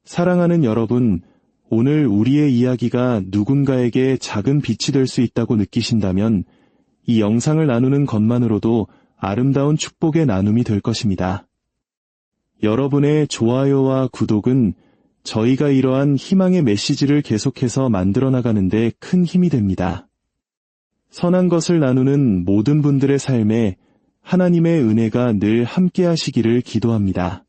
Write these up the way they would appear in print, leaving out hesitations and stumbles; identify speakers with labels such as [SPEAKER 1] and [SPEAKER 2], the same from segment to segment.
[SPEAKER 1] 사랑하는 여러분, 오늘 우리의 이야기가 누군가에게 작은 빛이 될 수 있다고 느끼신다면 이 영상을 나누는 것만으로도 아름다운 축복의 나눔이 될 것입니다. 여러분의 좋아요와 구독은 저희가 이러한 희망의 메시지를 계속해서 만들어 나가는데 큰 힘이 됩니다. 선한 것을 나누는 모든 분들의 삶에 하나님의 은혜가 늘 함께 하시기를 기도합니다.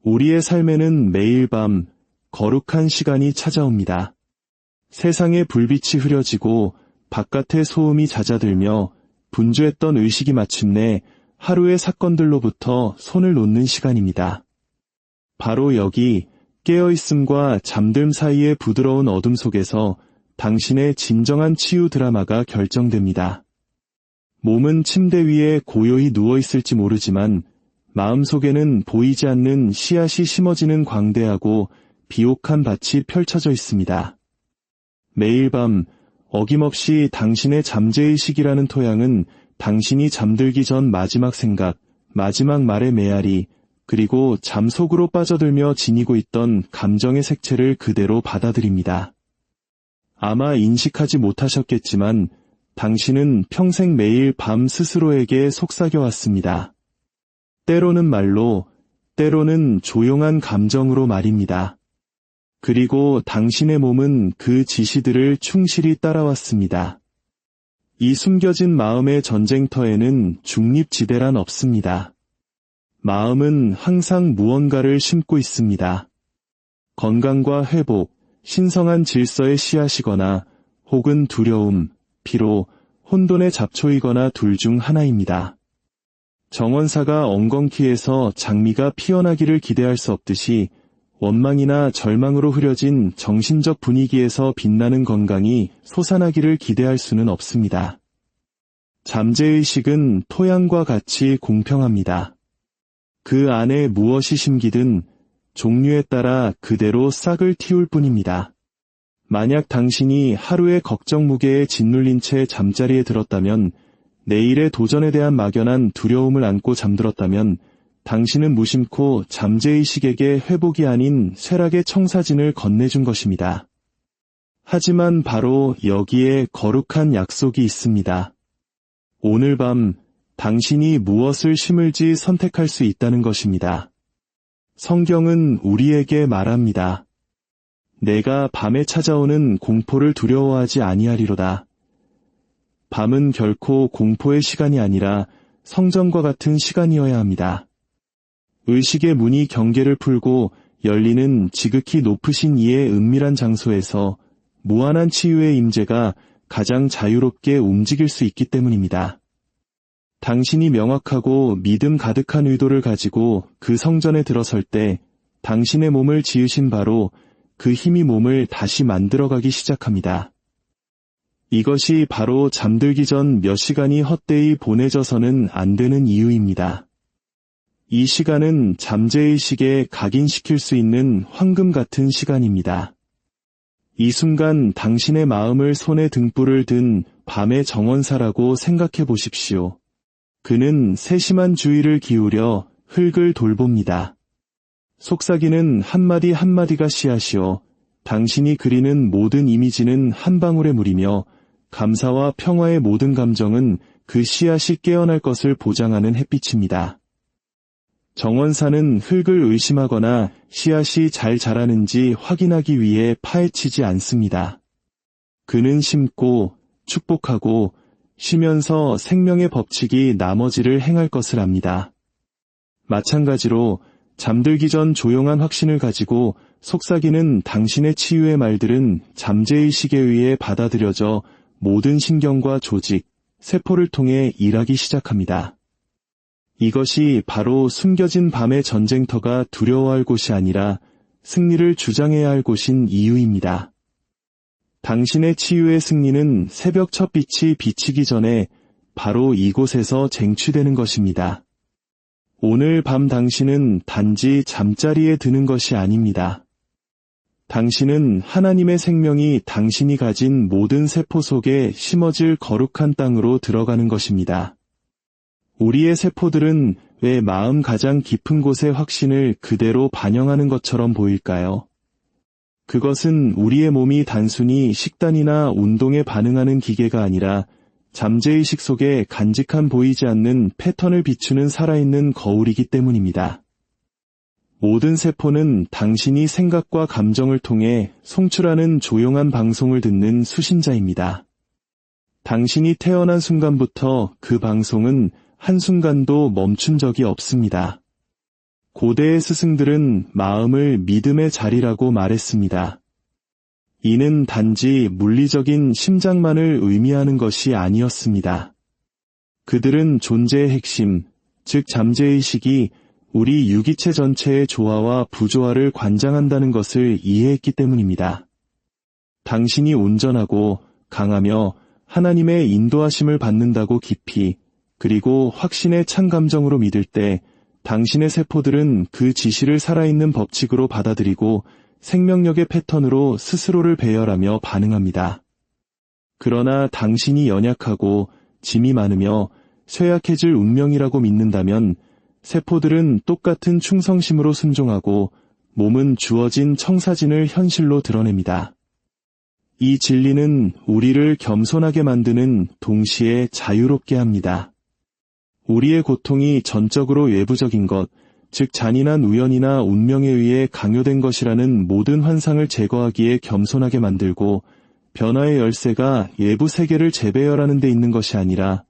[SPEAKER 1] 우리의 삶에는 매일 밤 거룩한 시간이 찾아옵니다. 세상의 불빛이 흐려지고 바깥의 소음이 잦아들며 분주했던 의식이 마침내 하루의 사건들로부터 손을 놓는 시간입니다. 바로 여기 깨어있음과 잠듦 사이의 부드러운 어둠 속에서 당신의 진정한 치유 드라마가 결정됩니다. 몸은 침대 위에 고요히 누워있을지 모르지만 마음속에는 보이지 않는 씨앗이 심어지는 광대하고 비옥한 밭이 펼쳐져 있습니다. 매일 밤 어김없이 당신의 잠재의식이라는 토양은 당신이 잠들기 전 마지막 생각, 마지막 말의 메아리, 그리고 잠 속으로 빠져들며 지니고 있던 감정의 색채를 그대로 받아들입니다. 아마 인식하지 못하셨겠지만 당신은 평생 매일 밤 스스로에게 속삭여왔습니다. 때로는 말로, 때로는 조용한 감정으로 말입니다. 그리고 당신의 몸은 그 지시들을 충실히 따라왔습니다. 이 숨겨진 마음의 전쟁터에는 중립지대란 없습니다. 마음은 항상 무언가를 심고 있습니다. 건강과 회복, 신성한 질서의 씨앗이거나 혹은 두려움, 피로, 혼돈의 잡초이거나 둘 중 하나입니다. 정원사가 엉겅퀴에서 장미가 피어나기를 기대할 수 없듯이 원망이나 절망으로 흐려진 정신적 분위기에서 빛나는 건강이 솟아나기를 기대할 수는 없습니다. 잠재의식은 토양과 같이 공평합니다. 그 안에 무엇이 심기든 종류에 따라 그대로 싹을 틔울 뿐입니다. 만약 당신이 하루의 걱정 무게에 짓눌린 채 잠자리에 들었다면, 내일의 도전에 대한 막연한 두려움을 안고 잠들었다면 당신은 무심코 잠재의식에게 회복이 아닌 쇠락의 청사진을 건네준 것입니다. 하지만 바로 여기에 거룩한 약속이 있습니다. 오늘 밤 당신이 무엇을 심을지 선택할 수 있다는 것입니다. 성경은 우리에게 말합니다. 내가 밤에 찾아오는 공포를 두려워하지 아니하리로다. 밤은 결코 공포의 시간이 아니라 성전과 같은 시간이어야 합니다. 의식의 문이 경계를 풀고 열리는 지극히 높으신 이의 은밀한 장소에서 무한한 치유의 임재가 가장 자유롭게 움직일 수 있기 때문입니다. 당신이 명확하고 믿음 가득한 의도를 가지고 그 성전에 들어설 때 당신의 몸을 지으신 바로 그 힘이 몸을 다시 만들어가기 시작합니다. 이것이 바로 잠들기 전 몇 시간이 헛되이 보내져서는 안 되는 이유입니다. 이 시간은 잠재의식에 각인시킬 수 있는 황금 같은 시간입니다. 이 순간 당신의 마음을 손에 등불을 든 밤의 정원사라고 생각해 보십시오. 그는 세심한 주의를 기울여 흙을 돌봅니다. 속삭이는 한마디 한마디가 씨앗이요. 당신이 그리는 모든 이미지는 한 방울의 물이며 감사와 평화의 모든 감정은 그 씨앗이 깨어날 것을 보장하는 햇빛입니다. 정원사는 흙을 의심하거나 씨앗이 잘 자라는지 확인하기 위해 파헤치지 않습니다. 그는 심고 축복하고 쉬면서 생명의 법칙이 나머지를 행할 것을 압니다. 마찬가지로 잠들기 전 조용한 확신을 가지고 속삭이는 당신의 치유의 말들은 잠재의식에 의해 받아들여져 모든 신경과 조직, 세포를 통해 일하기 시작합니다. 이것이 바로 숨겨진 밤의 전쟁터가 두려워할 곳이 아니라 승리를 주장해야 할 곳인 이유입니다. 당신의 치유의 승리는 새벽 첫 빛이 비치기 전에 바로 이곳에서 쟁취되는 것입니다. 오늘 밤 당신은 단지 잠자리에 드는 것이 아닙니다. 당신은 하나님의 생명이 당신이 가진 모든 세포 속에 심어질 거룩한 땅으로 들어가는 것입니다. 우리의 세포들은 왜 마음 가장 깊은 곳의 확신을 그대로 반영하는 것처럼 보일까요? 그것은 우리의 몸이 단순히 식단이나 운동에 반응하는 기계가 아니라 잠재의식 속에 간직한 보이지 않는 패턴을 비추는 살아있는 거울이기 때문입니다. 모든 세포는 당신이 생각과 감정을 통해 송출하는 조용한 방송을 듣는 수신자입니다. 당신이 태어난 순간부터 그 방송은 한순간도 멈춘 적이 없습니다. 고대의 스승들은 마음을 믿음의 자리라고 말했습니다. 이는 단지 물리적인 심장만을 의미하는 것이 아니었습니다. 그들은 존재의 핵심, 즉 잠재의식이 우리 유기체 전체의 조화와 부조화를 관장한다는 것을 이해했기 때문입니다. 당신이 온전하고 강하며 하나님의 인도하심을 받는다고 깊이 그리고 확신의 찬 감정으로 믿을 때 당신의 세포들은 그 지시를 살아있는 법칙으로 받아들이고 생명력의 패턴으로 스스로를 배열하며 반응합니다. 그러나 당신이 연약하고 짐이 많으며 쇠약해질 운명이라고 믿는다면 세포들은 똑같은 충성심으로 순종하고 몸은 주어진 청사진을 현실로 드러냅니다. 이 진리는 우리를 겸손하게 만드는 동시에 자유롭게 합니다. 우리의 고통이 전적으로 외부적인 것, 즉 잔인한 우연이나 운명에 의해 강요된 것이라는 모든 환상을 제거하기에 겸손하게 만들고 변화의 열쇠가 외부 세계를 재배열하는 데 있는 것이 아니라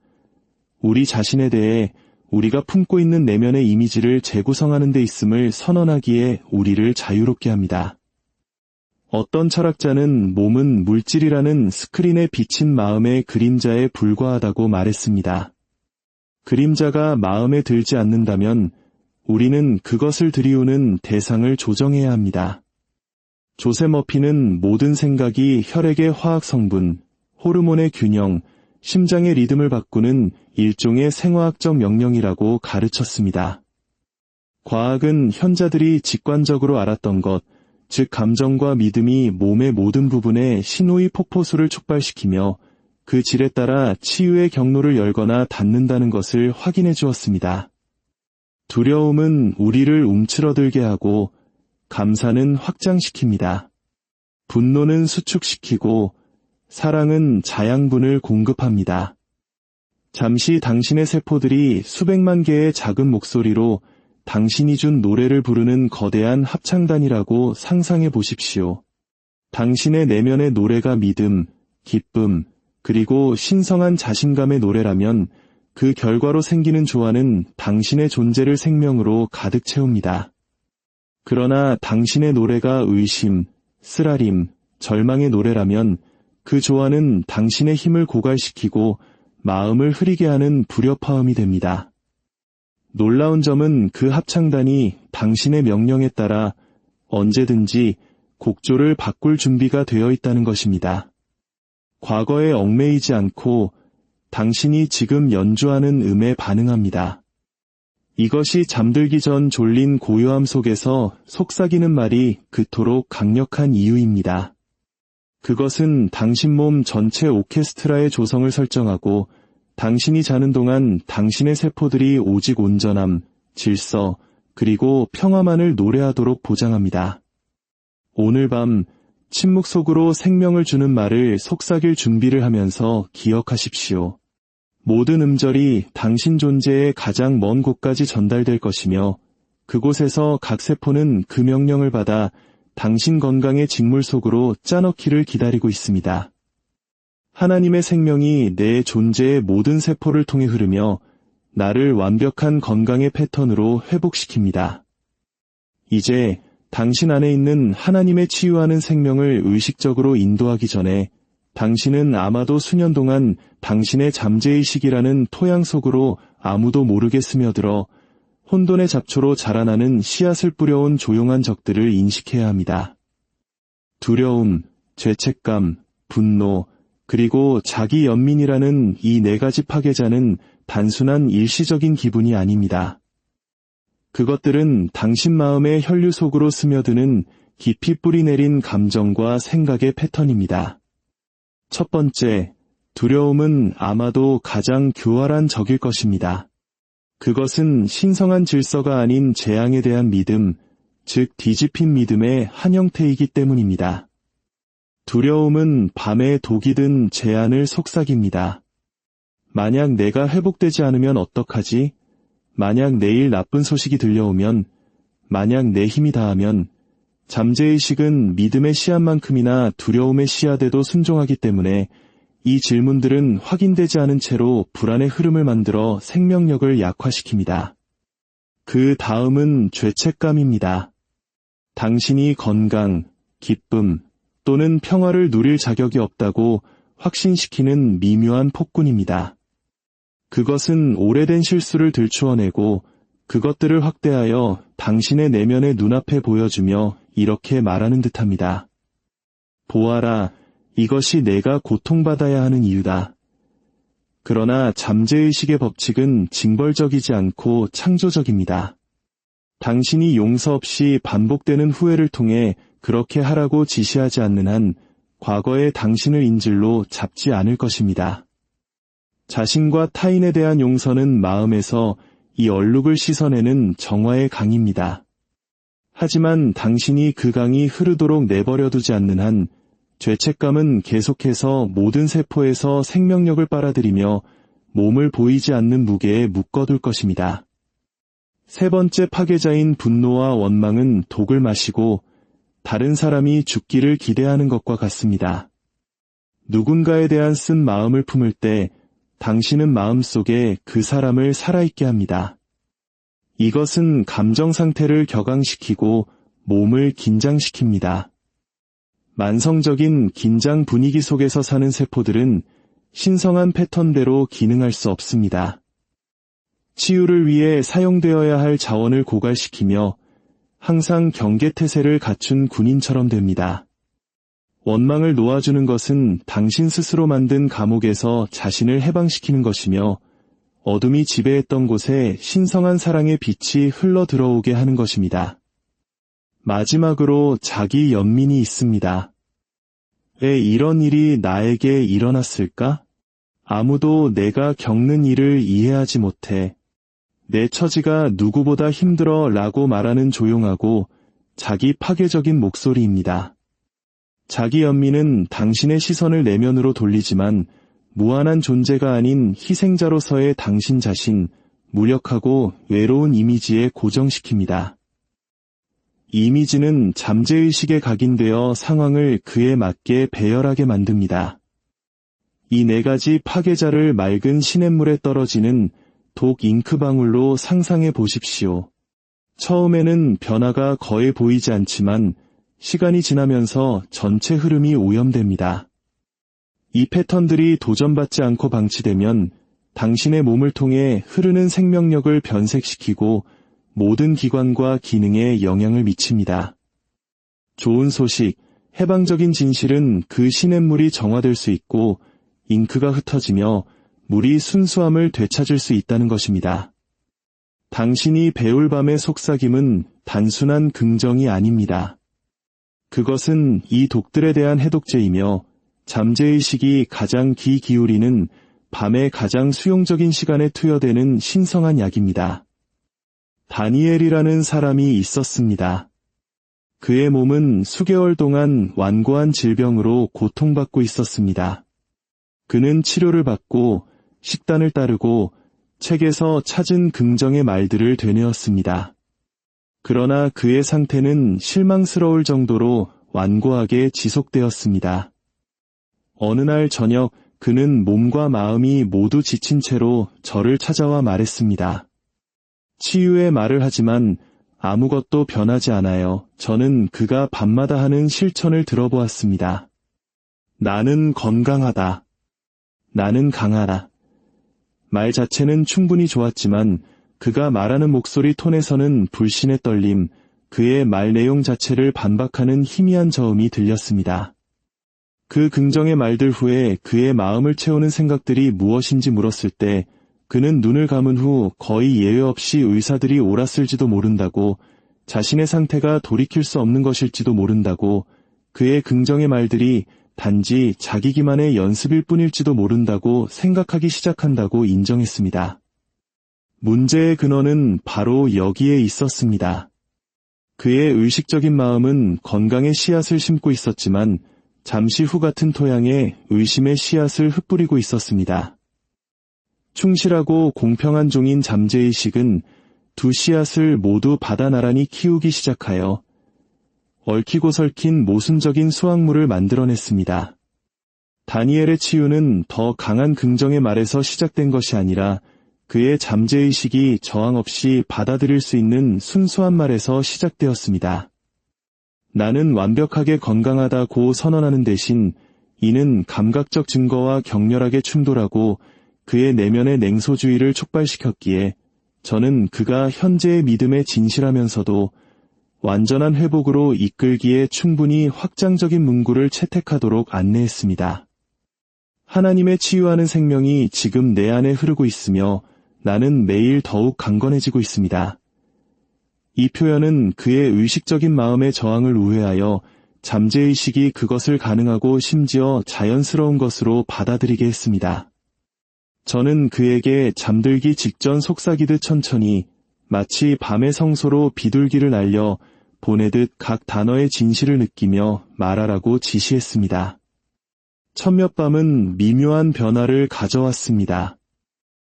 [SPEAKER 1] 우리 자신에 대해 우리가 품고 있는 내면의 이미지를 재구성하는 데 있음을 선언하기에 우리를 자유롭게 합니다. 어떤 철학자는 몸은 물질이라는 스크린에 비친 마음의 그림자에 불과하다고 말했습니다. 그림자가 마음에 들지 않는다면 우리는 그것을 들이우는 대상을 조정해야 합니다. 조세 머피는 모든 생각이 혈액의 화학 성분, 호르몬의 균형, 심장의 리듬을 바꾸는 일종의 생화학적 명령이라고 가르쳤습니다. 과학은 현자들이 직관적으로 알았던 것, 즉 감정과 믿음이 몸의 모든 부분에 신호의 폭포수를 촉발시키며 그 질에 따라 치유의 경로를 열거나 닫는다는 것을 확인해 주었습니다. 두려움은 우리를 움츠러들게 하고 감사는 확장시킵니다. 분노는 수축시키고 사랑은 자양분을 공급합니다. 잠시 당신의 세포들이 수백만 개의 작은 목소리로 당신이 준 노래를 부르는 거대한 합창단이라고 상상해 보십시오. 당신의 내면의 노래가 믿음, 기쁨, 그리고 신성한 자신감의 노래라면 그 결과로 생기는 조화는 당신의 존재를 생명으로 가득 채웁니다. 그러나 당신의 노래가 의심, 쓰라림, 절망의 노래라면 그 조화는 당신의 힘을 고갈시키고 마음을 흐리게 하는 불협화음이 됩니다. 놀라운 점은 그 합창단이 당신의 명령에 따라 언제든지 곡조를 바꿀 준비가 되어 있다는 것입니다. 과거에 얽매이지 않고 당신이 지금 연주하는 음에 반응합니다. 이것이 잠들기 전 졸린 고요함 속에서 속삭이는 말이 그토록 강력한 이유입니다. 그것은 당신 몸 전체 오케스트라의 조성을 설정하고 당신이 자는 동안 당신의 세포들이 오직 온전함, 질서, 그리고 평화만을 노래하도록 보장합니다. 오늘 밤 침묵 속으로 생명을 주는 말을 속삭일 준비를 하면서 기억하십시오. 모든 음절이 당신 존재의 가장 먼 곳까지 전달될 것이며 그곳에서 각 세포는 그 명령을 받아 당신 건강의 직물 속으로 짜넣기를 기다리고 있습니다. 하나님의 생명이 내 존재의 모든 세포를 통해 흐르며 나를 완벽한 건강의 패턴으로 회복시킵니다. 이제 당신 안에 있는 하나님의 치유하는 생명을 의식적으로 인도하기 전에 당신은 아마도 수년 동안 당신의 잠재의식이라는 토양 속으로 아무도 모르게 스며들어 혼돈의 잡초로 자라나는 씨앗을 뿌려온 조용한 적들을 인식해야 합니다. 두려움, 죄책감, 분노, 그리고 자기 연민이라는 이 네 가지 파괴자는 단순한 일시적인 기분이 아닙니다. 그것들은 당신 마음의 혈류 속으로 스며드는 깊이 뿌리내린 감정과 생각의 패턴입니다. 첫 번째, 두려움은 아마도 가장 교활한 적일 것입니다. 그것은 신성한 질서가 아닌 재앙에 대한 믿음, 즉 뒤집힌 믿음의 한 형태이기 때문입니다. 두려움은 밤에 독이 든 재앙을 속삭입니다. 만약 내가 회복되지 않으면 어떡하지? 만약 내일 나쁜 소식이 들려오면, 만약 내 힘이 다하면, 잠재의식은 믿음의 씨앗만큼이나 두려움의 씨앗에도 순종하기 때문에 이 질문들은 확인되지 않은 채로 불안의 흐름을 만들어 생명력을 약화시킵니다. 그 다음은 죄책감입니다. 당신이 건강, 기쁨 또는 평화를 누릴 자격이 없다고 확신시키는 미묘한 폭군입니다. 그것은 오래된 실수를 들추어내고 그것들을 확대하여 당신의 내면의 눈앞에 보여주며 이렇게 말하는 듯합니다. 보아라, 이것이 내가 고통받아야 하는 이유다. 그러나 잠재의식의 법칙은 징벌적이지 않고 창조적입니다. 당신이 용서 없이 반복되는 후회를 통해 그렇게 하라고 지시하지 않는 한 과거의 당신을 인질로 잡지 않을 것입니다. 자신과 타인에 대한 용서는 마음에서 이 얼룩을 씻어내는 정화의 강입니다. 하지만 당신이 그 강이 흐르도록 내버려두지 않는 한 죄책감은 계속해서 모든 세포에서 생명력을 빨아들이며 몸을 보이지 않는 무게에 묶어둘 것입니다. 세 번째 파괴자인 분노와 원망은 독을 마시고 다른 사람이 죽기를 기대하는 것과 같습니다. 누군가에 대한 쓴 마음을 품을 때 당신은 마음속에 그 사람을 살아있게 합니다. 이것은 감정 상태를 격앙시키고 몸을 긴장시킵니다. 만성적인 긴장 분위기 속에서 사는 세포들은 신성한 패턴대로 기능할 수 없습니다. 치유를 위해 사용되어야 할 자원을 고갈시키며 항상 경계태세를 갖춘 군인처럼 됩니다. 원망을 놓아주는 것은 당신 스스로 만든 감옥에서 자신을 해방시키는 것이며 어둠이 지배했던 곳에 신성한 사랑의 빛이 흘러 들어오게 하는 것입니다. 마지막으로 자기 연민이 있습니다. 왜 이런 일이 나에게 일어났을까? 아무도 내가 겪는 일을 이해하지 못해. 내 처지가 누구보다 힘들어 라고 말하는 조용하고 자기 파괴적인 목소리입니다. 자기 연민은 당신의 시선을 내면으로 돌리지만 무한한 존재가 아닌 희생자로서의 당신 자신, 무력하고 외로운 이미지에 고정시킵니다. 이 이미지는 잠재의식에 각인되어 상황을 그에 맞게 배열하게 만듭니다. 이 네 가지 파괴자를 맑은 시냇물에 떨어지는 독 잉크방울로 상상해 보십시오. 처음에는 변화가 거의 보이지 않지만 시간이 지나면서 전체 흐름이 오염됩니다. 이 패턴들이 도전받지 않고 방치되면 당신의 몸을 통해 흐르는 생명력을 변색시키고 모든 기관과 기능에 영향을 미칩니다. 좋은 소식, 해방적인 진실은 그 시냇물이 정화될 수 있고 잉크가 흩어지며 물이 순수함을 되찾을 수 있다는 것입니다. 당신이 배울 밤의 속삭임은 단순한 긍정이 아닙니다. 그것은 이 독들에 대한 해독제이며 잠재의식이 가장 귀 기울이는 밤의 가장 수용적인 시간에 투여되는 신성한 약입니다. 다니엘이라는 사람이 있었습니다. 그의 몸은 수개월 동안 완고한 질병으로 고통받고 있었습니다. 그는 치료를 받고 식단을 따르고 책에서 찾은 긍정의 말들을 되뇌었습니다. 그러나 그의 상태는 실망스러울 정도로 완고하게 지속되었습니다. 어느 날 저녁 그는 몸과 마음이 모두 지친 채로 저를 찾아와 말했습니다. 치유의 말을 하지만 아무것도 변하지 않아요. 저는 그가 밤마다 하는 실천을 들어보았습니다. 나는 건강하다. 나는 강하다. 말 자체는 충분히 좋았지만 그가 말하는 목소리 톤에서는 불신의 떨림, 그의 말 내용 자체를 반박하는 희미한 저음이 들렸습니다. 그 긍정의 말들 후에 그의 마음을 채우는 생각들이 무엇인지 물었을 때 그는 눈을 감은 후 거의 예외 없이 의사들이 옳았을지도 모른다고, 자신의 상태가 돌이킬 수 없는 것일지도 모른다고, 그의 긍정의 말들이 단지 자기 기만의 연습일 뿐일지도 모른다고 생각하기 시작한다고 인정했습니다. 문제의 근원은 바로 여기에 있었습니다. 그의 의식적인 마음은 건강의 씨앗을 심고 있었지만 잠시 후 같은 토양에 의심의 씨앗을 흩뿌리고 있었습니다. 충실하고 공평한 종인 잠재의식은 두 씨앗을 모두 받아 나란히 키우기 시작하여 얽히고 설킨 모순적인 수확물을 만들어냈습니다. 다니엘의 치유는 더 강한 긍정의 말에서 시작된 것이 아니라 그의 잠재의식이 저항 없이 받아들일 수 있는 순수한 말에서 시작되었습니다. 나는 완벽하게 건강하다고 선언하는 대신 이는 감각적 증거와 격렬하게 충돌하고 그의 내면의 냉소주의를 촉발시켰기에 저는 그가 현재의 믿음에 진실하면서도 완전한 회복으로 이끌기에 충분히 확장적인 문구를 채택하도록 안내했습니다. 하나님의 치유하는 생명이 지금 내 안에 흐르고 있으며 나는 매일 더욱 강건해지고 있습니다. 이 표현은 그의 의식적인 마음의 저항을 우회하여 잠재의식이 그것을 가능하고 심지어 자연스러운 것으로 받아들이게 했습니다. 저는 그에게 잠들기 직전 속삭이듯 천천히 마치 밤의 성소로 비둘기를 날려 보내듯 각 단어의 진실을 느끼며 말하라고 지시했습니다. 첫몇 밤은 미묘한 변화를 가져왔습니다.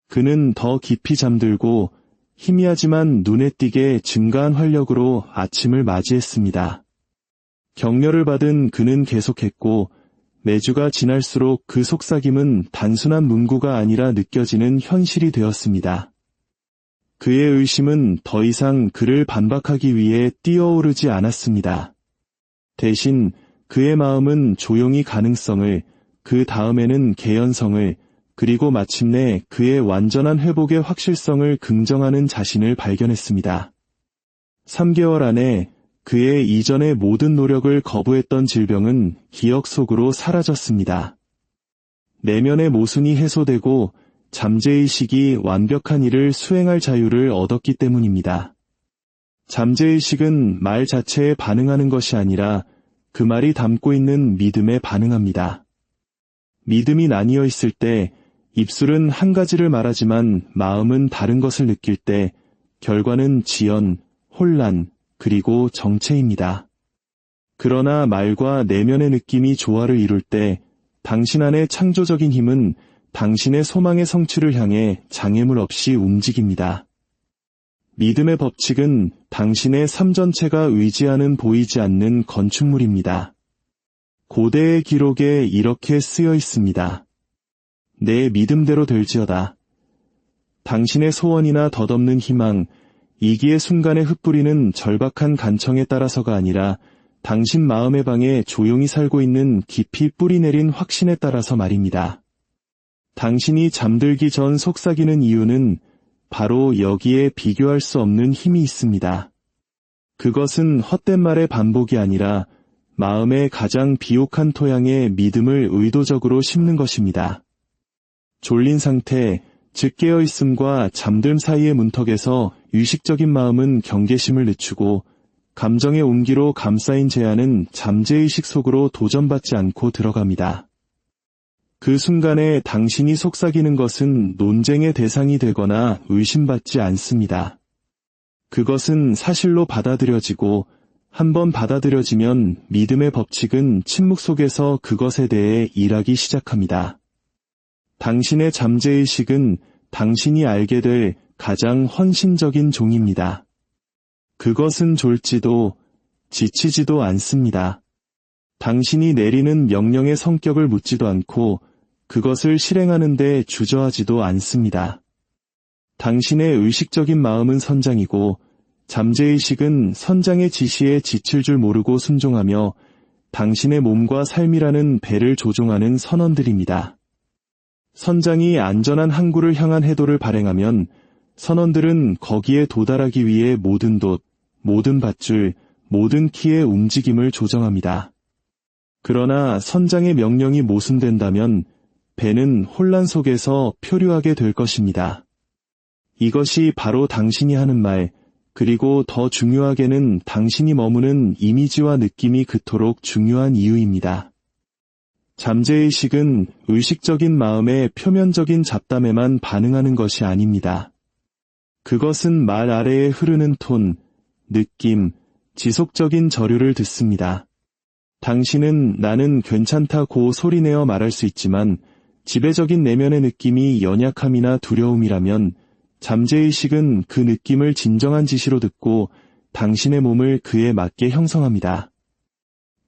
[SPEAKER 1] 그는 더 깊이 잠들고 희미하지만 눈에 띄게 증가한 활력으로 아침을 맞이했습니다. 격려를 받은 그는 계속했고 매주가 지날수록 그 속삭임은 단순한 문구가 아니라 느껴지는 현실이 되었습니다. 그의 의심은 더 이상 그를 반박하기 위해 뛰어오르지 않았습니다. 대신 그의 마음은 조용히 가능성을, 그 다음에는 개연성을, 그리고 마침내 그의 완전한 회복의 확실성을 긍정하는 자신을 발견했습니다. 3개월 안에 그의 이전의 모든 노력을 거부했던 질병은 기억 속으로 사라졌습니다. 내면의 모순이 해소되고 잠재의식이 완벽한 일을 수행할 자유를 얻었기 때문입니다. 잠재의식은 말 자체에 반응하는 것이 아니라 그 말이 담고 있는 믿음에 반응합니다. 믿음이 나뉘어 있을 때 입술은 한 가지를 말하지만 마음은 다른 것을 느낄 때 결과는 지연, 혼란, 그리고 정체입니다. 그러나 말과 내면의 느낌이 조화를 이룰 때 당신 안의 창조적인 힘은 당신의 소망의 성취를 향해 장애물 없이 움직입니다. 믿음의 법칙은 당신의 삶 전체가 의지하는 보이지 않는 건축물입니다. 고대의 기록에 이렇게 쓰여 있습니다. 내 믿음대로 될지어다. 당신의 소원이나 덧없는 희망, 이기의 순간에 흩뿌리는 절박한 간청에 따라서가 아니라 당신 마음의 방에 조용히 살고 있는 깊이 뿌리내린 확신에 따라서 말입니다. 당신이 잠들기 전 속삭이는 이유는 바로 여기에 비교할 수 없는 힘이 있습니다. 그것은 헛된 말의 반복이 아니라 마음의 가장 비옥한 토양에 믿음을 의도적으로 심는 것입니다. 졸린 상태, 즉 깨어있음과 잠듦 사이의 문턱에서 의식적인 마음은 경계심을 늦추고 감정의 온기로 감싸인 제안은 잠재의식 속으로 도전받지 않고 들어갑니다. 그 순간에 당신이 속삭이는 것은 논쟁의 대상이 되거나 의심받지 않습니다. 그것은 사실로 받아들여지고 한번 받아들여지면 믿음의 법칙은 침묵 속에서 그것에 대해 일하기 시작합니다. 당신의 잠재의식은 당신이 알게 될 가장 헌신적인 종입니다. 그것은 졸지도 지치지도 않습니다. 당신이 내리는 명령의 성격을 묻지도 않고 그것을 실행하는 데 주저하지도 않습니다. 당신의 의식적인 마음은 선장이고 잠재의식은 선장의 지시에 지칠 줄 모르고 순종하며 당신의 몸과 삶이라는 배를 조종하는 선원들입니다. 선장이 안전한 항구를 향한 해도를 발행하면 선원들은 거기에 도달하기 위해 모든 돛, 모든 밧줄, 모든 키의 움직임을 조정합니다. 그러나 선장의 명령이 모순된다면 배는 혼란 속에서 표류하게 될 것입니다. 이것이 바로 당신이 하는 말, 그리고 더 중요하게는 당신이 머무는 이미지와 느낌이 그토록 중요한 이유입니다. 잠재의식은 의식적인 마음의 표면적인 잡담에만 반응하는 것이 아닙니다. 그것은 말 아래에 흐르는 톤, 느낌, 지속적인 저류를 듣습니다. 당신은 나는 괜찮다고 소리내어 말할 수 있지만 지배적인 내면의 느낌이 연약함이나 두려움이라면 잠재의식은 그 느낌을 진정한 지시로 듣고 당신의 몸을 그에 맞게 형성합니다.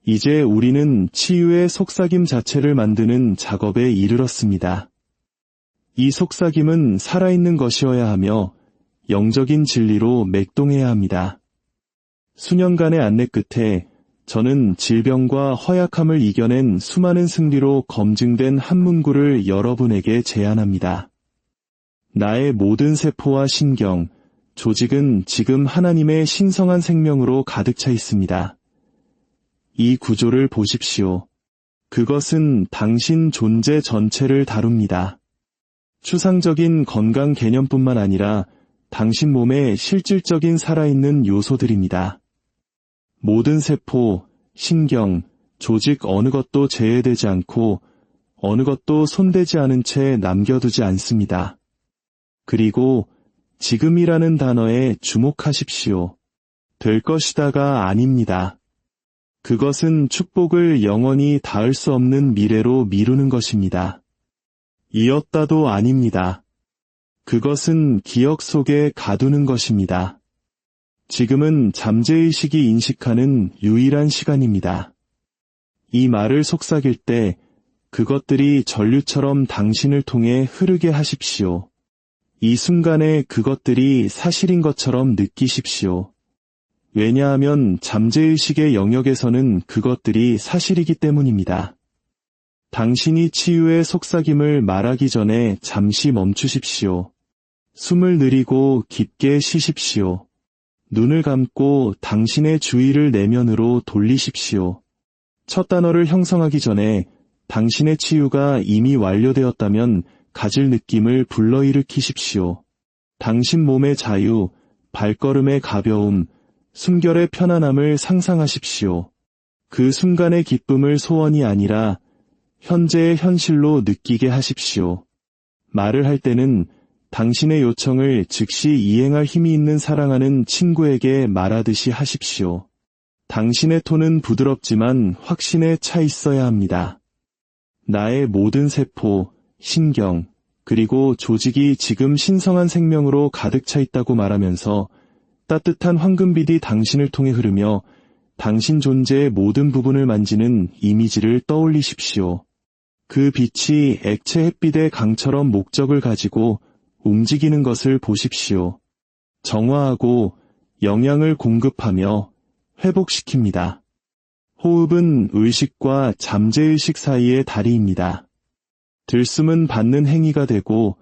[SPEAKER 1] 이제 우리는 치유의 속삭임 자체를 만드는 작업에 이르렀습니다. 이 속삭임은 살아있는 것이어야 하며 영적인 진리로 맥동해야 합니다. 수년간의 안내 끝에 저는 질병과 허약함을 이겨낸 수많은 승리로 검증된 한 문구를 여러분에게 제안합니다. 나의 모든 세포와 신경, 조직은 지금 하나님의 신성한 생명으로 가득 차 있습니다. 이 구조를 보십시오. 그것은 당신 존재 전체를 다룹니다. 추상적인 건강 개념뿐만 아니라 당신 몸의 실질적인 살아있는 요소들입니다. 모든 세포, 신경, 조직 어느 것도 제외되지 않고 어느 것도 손대지 않은 채 남겨두지 않습니다. 그리고 지금이라는 단어에 주목하십시오. 될 것이다가 아닙니다. 그것은 축복을 영원히 닿을 수 없는 미래로 미루는 것입니다. 이었다도 아닙니다. 그것은 기억 속에 가두는 것입니다. 지금은 잠재의식이 인식하는 유일한 시간입니다. 이 말을 속삭일 때 그것들이 전류처럼 당신을 통해 흐르게 하십시오. 이 순간에 그것들이 사실인 것처럼 느끼십시오. 왜냐하면 잠재의식의 영역에서는 그것들이 사실이기 때문입니다. 당신이 치유의 속삭임을 말하기 전에 잠시 멈추십시오. 숨을 들이고 깊게 쉬십시오. 눈을 감고 당신의 주의를 내면으로 돌리십시오. 첫 단어를 형성하기 전에 당신의 치유가 이미 완료되었다면 가질 느낌을 불러일으키십시오. 당신 몸의 자유, 발걸음의 가벼움, 숨결의 편안함을 상상하십시오. 그 순간의 기쁨을 소원이 아니라 현재의 현실로 느끼게 하십시오. 말을 할 때는 당신의 요청을 즉시 이행할 힘이 있는 사랑하는 친구에게 말하듯이 하십시오. 당신의 톤은 부드럽지만 확신에 차 있어야 합니다. 나의 모든 세포, 신경, 그리고 조직이 지금 신성한 생명으로 가득 차 있다고 말하면서 따뜻한 황금빛이 당신을 통해 흐르며 당신 존재의 모든 부분을 만지는 이미지를 떠올리십시오. 그 빛이 액체 햇빛의 강처럼 목적을 가지고 움직이는 것을 보십시오. 정화하고 영양을 공급하며 회복시킵니다. 호흡은 의식과 잠재의식 사이의 다리입니다. 들숨은 받는 행위가 되고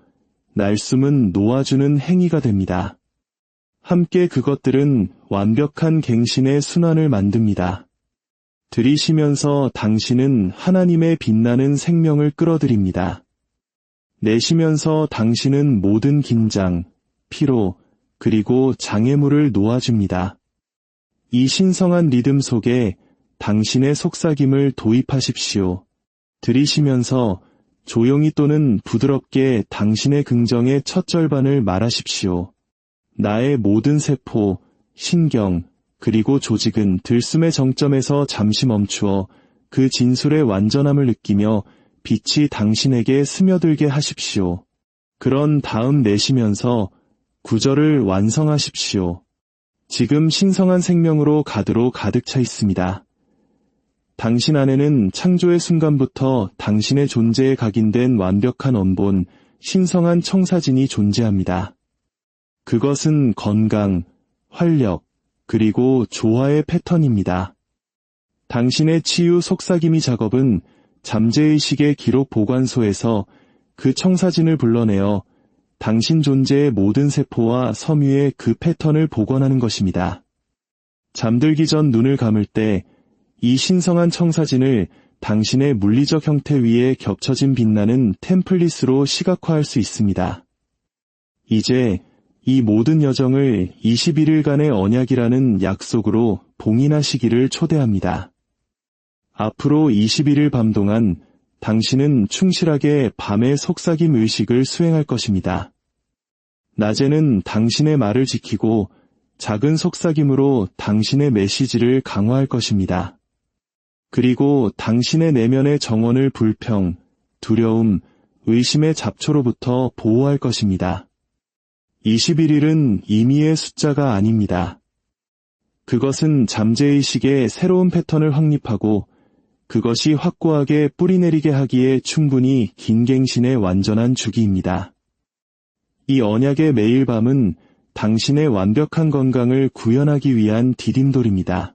[SPEAKER 1] 날숨은 놓아주는 행위가 됩니다. 함께 그것들은 완벽한 갱신의 순환을 만듭니다. 들이쉬면서 당신은 하나님의 빛나는 생명을 끌어들입니다. 내쉬면서 당신은 모든 긴장, 피로, 그리고 장애물을 놓아줍니다. 이 신성한 리듬 속에 당신의 속삭임을 도입하십시오. 들이쉬면서 조용히 또는 부드럽게 당신의 긍정의 첫 절반을 말하십시오. 나의 모든 세포, 신경, 그리고 조직은 들숨의 정점에서 잠시 멈추어 그 진술의 완전함을 느끼며 빛이 당신에게 스며들게 하십시오. 그런 다음 내쉬면서 구절을 완성하십시오. 지금 신성한 생명으로 가득 차 있습니다. 당신 안에는 창조의 순간부터 당신의 존재에 각인된 완벽한 원본, 신성한 청사진이 존재합니다. 그것은 건강, 활력, 그리고 조화의 패턴입니다. 당신의 치유 속삭이미 작업은 잠재의식의 기록 보관소에서 그 청사진을 불러내어 당신 존재의 모든 세포와 섬유의 그 패턴을 복원하는 것입니다. 잠들기 전 눈을 감을 때 이 신성한 청사진을 당신의 물리적 형태 위에 겹쳐진 빛나는 템플릿으로 시각화할 수 있습니다. 이제 이 모든 여정을 21일간의 언약이라는 약속으로 봉인하시기를 초대합니다. 앞으로 21일 밤 동안 당신은 충실하게 밤의 속삭임 의식을 수행할 것입니다. 낮에는 당신의 말을 지키고 작은 속삭임으로 당신의 메시지를 강화할 것입니다. 그리고 당신의 내면의 정원을 불평, 두려움, 의심의 잡초로부터 보호할 것입니다. 21일은 임의의 숫자가 아닙니다. 그것은 잠재의식의 새로운 패턴을 확립하고 그것이 확고하게 뿌리내리게 하기에 충분히 긴 갱신의 완전한 주기입니다. 이 언약의 매일 밤은 당신의 완벽한 건강을 구현하기 위한 디딤돌입니다.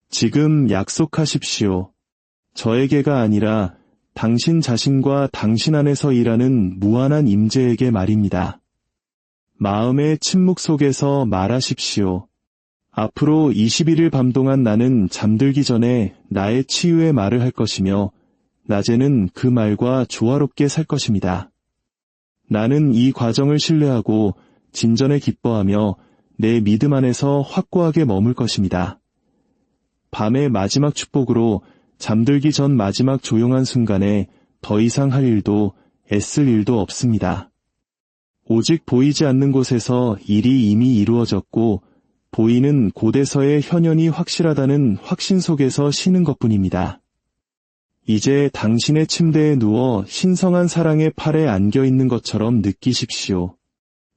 [SPEAKER 1] 지금 약속하십시오. 저에게가 아니라 당신 자신과 당신 안에서 일하는 무한한 임재에게 말입니다. 마음의 침묵 속에서 말하십시오. 앞으로 21일 밤 동안 나는 잠들기 전에 나의 치유의 말을 할 것이며 낮에는 그 말과 조화롭게 살 것입니다. 나는 이 과정을 신뢰하고 진전에 기뻐하며 내 믿음 안에서 확고하게 머물 것입니다. 밤의 마지막 축복으로 잠들기 전 마지막 조용한 순간에 더 이상 할 일도 애쓸 일도 없습니다. 오직 보이지 않는 곳에서 일이 이미 이루어졌고 보이는 곳에서의 현현이 확실하다는 확신 속에서 쉬는 것뿐입니다. 이제 당신의 침대에 누워 신성한 사랑의 팔에 안겨 있는 것처럼 느끼십시오.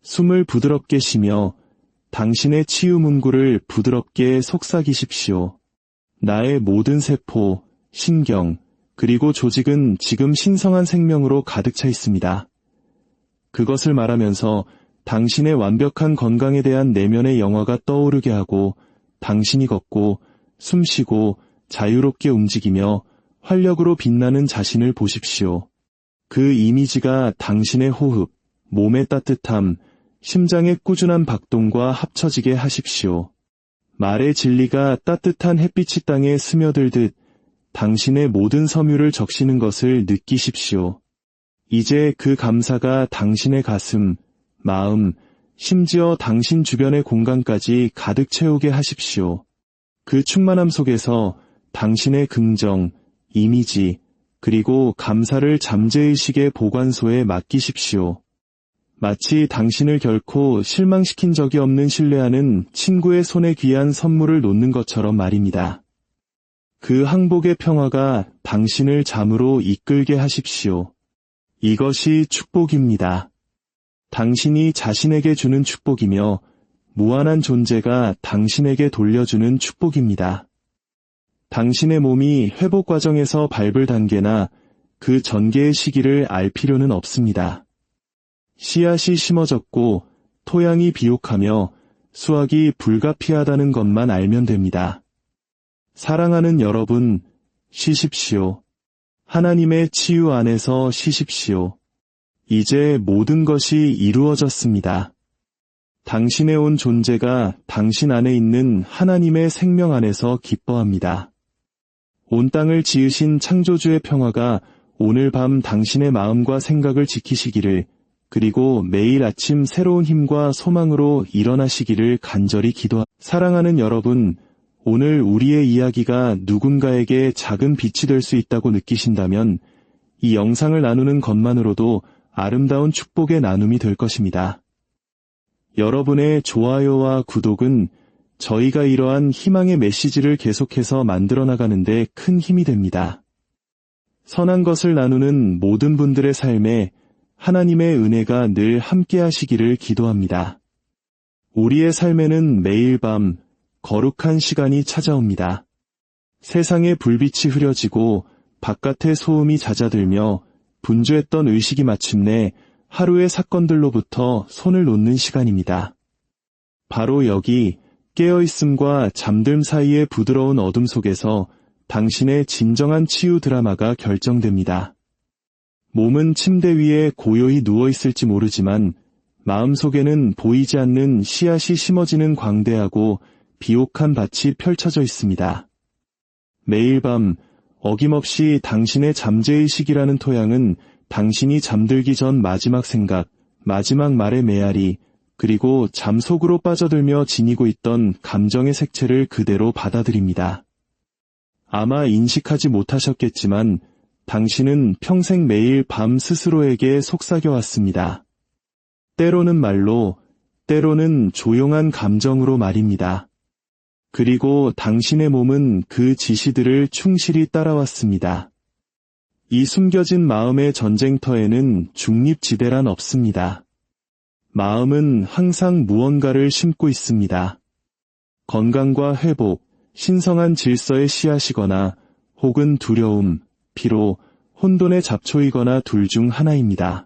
[SPEAKER 1] 숨을 부드럽게 쉬며 당신의 치유 문구를 부드럽게 속삭이십시오. 나의 모든 세포, 신경, 그리고 조직은 지금 신성한 생명으로 가득 차 있습니다. 그것을 말하면서 당신의 완벽한 건강에 대한 내면의 영화가 떠오르게 하고 당신이 걷고 숨쉬고 자유롭게 움직이며 활력으로 빛나는 자신을 보십시오. 그 이미지가 당신의 호흡, 몸의 따뜻함, 심장의 꾸준한 박동과 합쳐지게 하십시오. 말의 진리가 따뜻한 햇빛이 땅에 스며들듯 당신의 모든 섬유를 적시는 것을 느끼십시오. 이제 그 감사가 당신의 가슴, 마음, 심지어 당신 주변의 공간까지 가득 채우게 하십시오. 그 충만함 속에서 당신의 긍정, 이미지, 그리고 감사를 잠재의식의 보관소에 맡기십시오. 마치 당신을 결코 실망시킨 적이 없는 신뢰하는 친구의 손에 귀한 선물을 놓는 것처럼 말입니다. 그 항복의 평화가 당신을 잠으로 이끌게 하십시오. 이것이 축복입니다. 당신이 자신에게 주는 축복이며 무한한 존재가 당신에게 돌려주는 축복입니다. 당신의 몸이 회복 과정에서 밟을 단계나 그 전개의 시기를 알 필요는 없습니다. 씨앗이 심어졌고 토양이 비옥하며 수확이 불가피하다는 것만 알면 됩니다. 사랑하는 여러분, 쉬십시오. 하나님의 치유 안에서 쉬십시오. 이제 모든 것이 이루어졌습니다. 당신의 온 존재가 당신 안에 있는 하나님의 생명 안에서 기뻐합니다. 온 땅을 지으신 창조주의 평화가 오늘 밤 당신의 마음과 생각을 지키시기를, 그리고 매일 아침 새로운 힘과 소망으로 일어나시기를 간절히 기도합니다. 사랑하는 여러분, 오늘 우리의 이야기가 누군가에게 작은 빛이 될 수 있다고 느끼신다면 이 영상을 나누는 것만으로도 아름다운 축복의 나눔이 될 것입니다. 여러분의 좋아요와 구독은 저희가 이러한 희망의 메시지를 계속해서 만들어 나가는데 큰 힘이 됩니다. 선한 것을 나누는 모든 분들의 삶에 하나님의 은혜가 늘 함께 하시기를 기도합니다. 우리의 삶에는 매일 밤 거룩한 시간이 찾아옵니다. 세상의 불빛이 흐려지고 바깥의 소음이 잦아들며 분주했던 의식이 마침내 하루의 사건들로부터 손을 놓는 시간입니다. 바로 여기 깨어있음과 잠듦 사이의 부드러운 어둠 속에서 당신의 진정한 치유 드라마가 결정됩니다. 몸은 침대 위에 고요히 누워있을지 모르지만 마음속에는 보이지 않는 씨앗이 심어지는 광대하고 비옥한 밭이 펼쳐져 있습니다. 매일 밤 어김없이 당신의 잠재의식이라는 토양은 당신이 잠들기 전 마지막 생각, 마지막 말의 메아리, 그리고 잠 속으로 빠져들며 지니고 있던 감정의 색채를 그대로 받아들입니다. 아마 인식하지 못하셨겠지만 당신은 평생 매일 밤 스스로에게 속삭여왔습니다. 때로는 말로, 때로는 조용한 감정으로 말입니다. 그리고 당신의 몸은 그 지시들을 충실히 따라왔습니다. 이 숨겨진 마음의 전쟁터에는 중립지대란 없습니다. 마음은 항상 무언가를 심고 있습니다. 건강과 회복, 신성한 질서의 씨앗이거나 혹은 두려움, 피로, 혼돈의 잡초이거나 둘 중 하나입니다.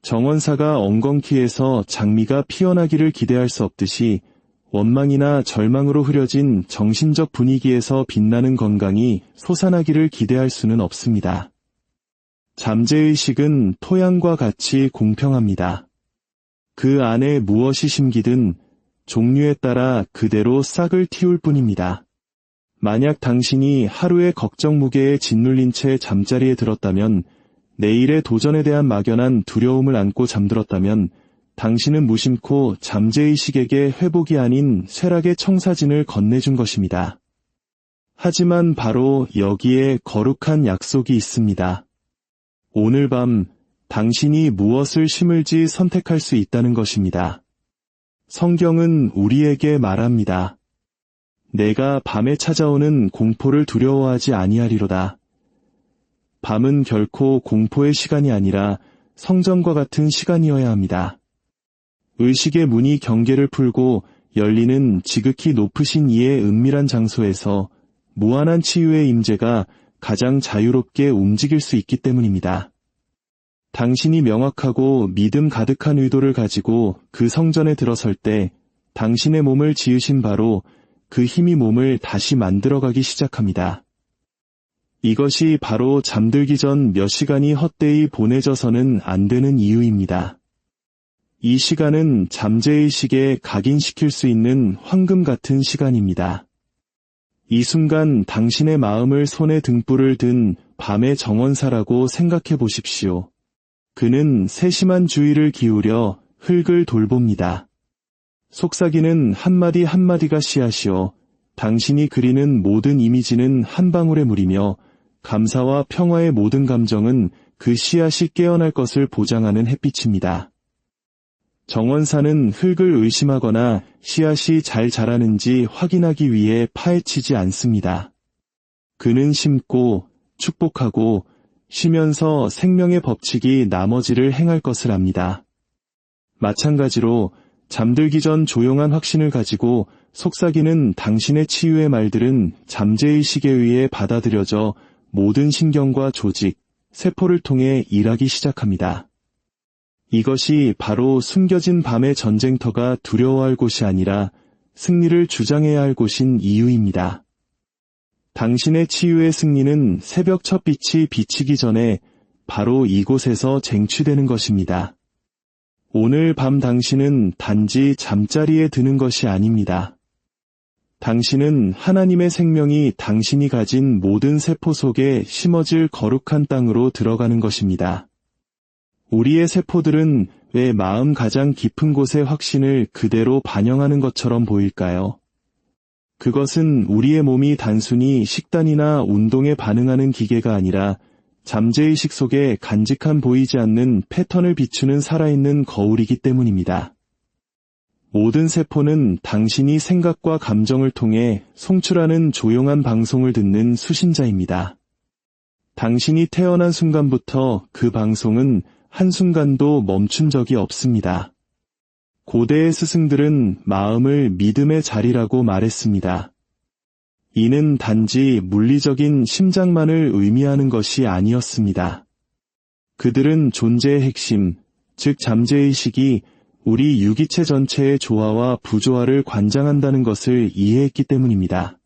[SPEAKER 1] 정원사가 엉겅퀴에서 장미가 피어나기를 기대할 수 없듯이 원망이나 절망으로 흐려진 정신적 분위기에서 빛나는 건강이 솟아나기를 기대할 수는 없습니다. 잠재의식은 토양과 같이 공평합니다. 그 안에 무엇이 심기든 종류에 따라 그대로 싹을 틔울 뿐입니다. 만약 당신이 하루의 걱정 무게에 짓눌린 채 잠자리에 들었다면, 내일의 도전에 대한 막연한 두려움을 안고 잠들었다면, 당신은 무심코 잠재의식에게 회복이 아닌 쇠락의 청사진을 건네준 것입니다. 하지만 바로 여기에 거룩한 약속이 있습니다. 오늘 밤 당신이 무엇을 심을지 선택할 수 있다는 것입니다. 성경은 우리에게 말합니다. 내가 밤에 찾아오는 공포를 두려워하지 아니하리로다. 밤은 결코 공포의 시간이 아니라 성전과 같은 시간이어야 합니다. 의식의 문이 경계를 풀고 열리는 지극히 높으신 이의 은밀한 장소에서 무한한 치유의 임재가 가장 자유롭게 움직일 수 있기 때문입니다. 당신이 명확하고 믿음 가득한 의도를 가지고 그 성전에 들어설 때 당신의 몸을 지으신 바로 그 힘이 몸을 다시 만들어가기 시작합니다. 이것이 바로 잠들기 전 몇 시간이 헛되이 보내져서는 안 되는 이유입니다. 이 시간은 잠재의식에 각인시킬 수 있는 황금 같은 시간입니다. 이 순간 당신의 마음을 손에 등불을 든 밤의 정원사라고 생각해 보십시오. 그는 세심한 주의를 기울여 흙을 돌봅니다. 속삭이는 한마디 한마디가 씨앗이요. 당신이 그리는 모든 이미지는 한 방울의 물이며 감사와 평화의 모든 감정은 그 씨앗이 깨어날 것을 보장하는 햇빛입니다. 정원사는 흙을 의심하거나 씨앗이 잘 자라는지 확인하기 위해 파헤치지 않습니다. 그는 심고 축복하고 쉬면서 생명의 법칙이 나머지를 행할 것을 압니다. 마찬가지로 잠들기 전 조용한 확신을 가지고 속삭이는 당신의 치유의 말들은 잠재의식에 의해 받아들여져 모든 신경과 조직, 세포를 통해 일하기 시작합니다. 이것이 바로 숨겨진 밤의 전쟁터가 두려워할 곳이 아니라 승리를 주장해야 할 곳인 이유입니다. 당신의 치유의 승리는 새벽 첫 빛이 비치기 전에 바로 이곳에서 쟁취되는 것입니다. 오늘 밤 당신은 단지 잠자리에 드는 것이 아닙니다. 당신은 하나님의 생명이 당신이 가진 모든 세포 속에 심어질 거룩한 땅으로 들어가는 것입니다. 우리의 세포들은 왜 마음 가장 깊은 곳의 확신을 그대로 반영하는 것처럼 보일까요? 그것은 우리의 몸이 단순히 식단이나 운동에 반응하는 기계가 아니라 잠재의식 속에 간직한 보이지 않는 패턴을 비추는 살아있는 거울이기 때문입니다. 모든 세포는 당신이 생각과 감정을 통해 송출하는 조용한 방송을 듣는 수신자입니다. 당신이 태어난 순간부터 그 방송은 한순간도 멈춘 적이 없습니다. 고대의 스승들은 마음을 믿음의 자리라고 말했습니다. 이는 단지 물리적인 심장만을 의미하는 것이 아니었습니다. 그들은 존재의 핵심, 즉 잠재의식이 우리 유기체 전체의 조화와 부조화를 관장한다는 것을 이해했기 때문입니다.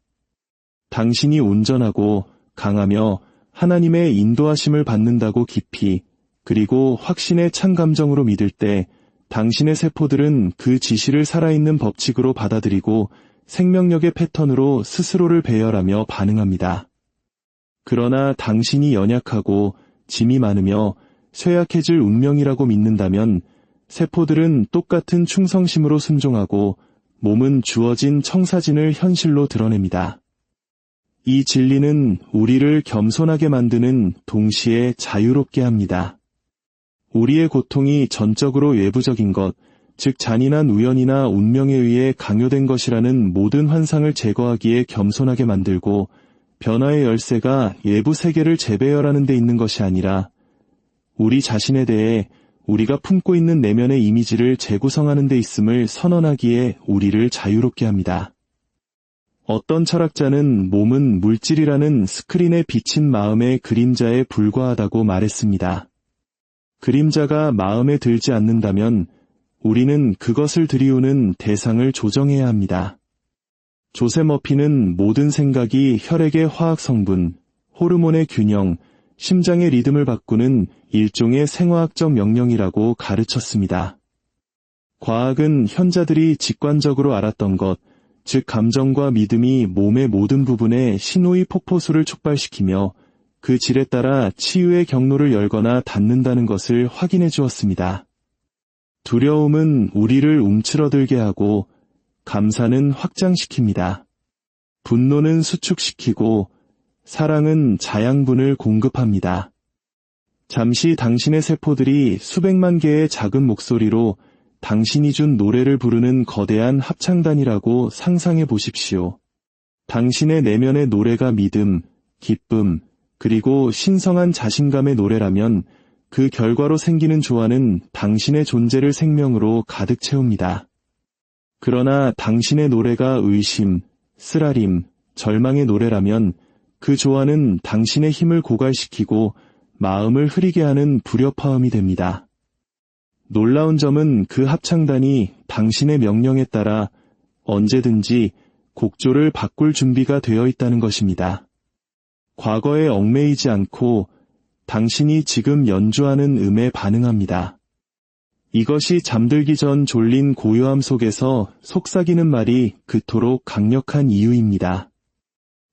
[SPEAKER 1] 당신이 온전하고 강하며 하나님의 인도하심을 받는다고 깊이 그리고 확신의 찬 감정으로 믿을 때 당신의 세포들은 그 지시를 살아있는 법칙으로 받아들이고 생명력의 패턴으로 스스로를 배열하며 반응합니다. 그러나 당신이 연약하고 짐이 많으며 쇠약해질 운명이라고 믿는다면 세포들은 똑같은 충성심으로 순종하고 몸은 주어진 청사진을 현실로 드러냅니다. 이 진리는 우리를 겸손하게 만드는 동시에 자유롭게 합니다. 우리의 고통이 전적으로 외부적인 것, 즉 잔인한 우연이나 운명에 의해 강요된 것이라는 모든 환상을 제거하기에 겸손하게 만들고 변화의 열쇠가 외부 세계를 재배열하는 데 있는 것이 아니라 우리 자신에 대해 우리가 품고 있는 내면의 이미지를 재구성하는 데 있음을 선언하기에 우리를 자유롭게 합니다. 어떤 철학자는 몸은 물질이라는 스크린에 비친 마음의 그림자에 불과하다고 말했습니다. 그림자가 마음에 들지 않는다면 우리는 그것을 들이우는 대상을 조정해야 합니다. 조세 머피는 모든 생각이 혈액의 화학 성분, 호르몬의 균형, 심장의 리듬을 바꾸는 일종의 생화학적 명령이라고 가르쳤습니다. 과학은 현자들이 직관적으로 알았던 것, 즉 감정과 믿음이 몸의 모든 부분에 신호의 폭포수를 촉발시키며 그 질에 따라 치유의 경로를 열거나 닫는다는 것을 확인해 주었습니다. 두려움은 우리를 움츠러들게 하고 감사는 확장시킵니다. 분노는 수축시키고 사랑은 자양분을 공급합니다. 잠시 당신의 세포들이 수백만 개의 작은 목소리로 당신이 준 노래를 부르는 거대한 합창단이라고 상상해 보십시오. 당신의 내면의 노래가 믿음, 기쁨, 그리고 신성한 자신감의 노래라면 그 결과로 생기는 조화는 당신의 존재를 생명으로 가득 채웁니다. 그러나 당신의 노래가 의심, 쓰라림, 절망의 노래라면 그 조화는 당신의 힘을 고갈시키고 마음을 흐리게 하는 불협화음이 됩니다. 놀라운 점은 그 합창단이 당신의 명령에 따라 언제든지 곡조를 바꿀 준비가 되어 있다는 것입니다. 과거에 얽매이지 않고 당신이 지금 연주하는 음에 반응합니다. 이것이 잠들기 전 졸린 고요함 속에서 속삭이는 말이 그토록 강력한 이유입니다.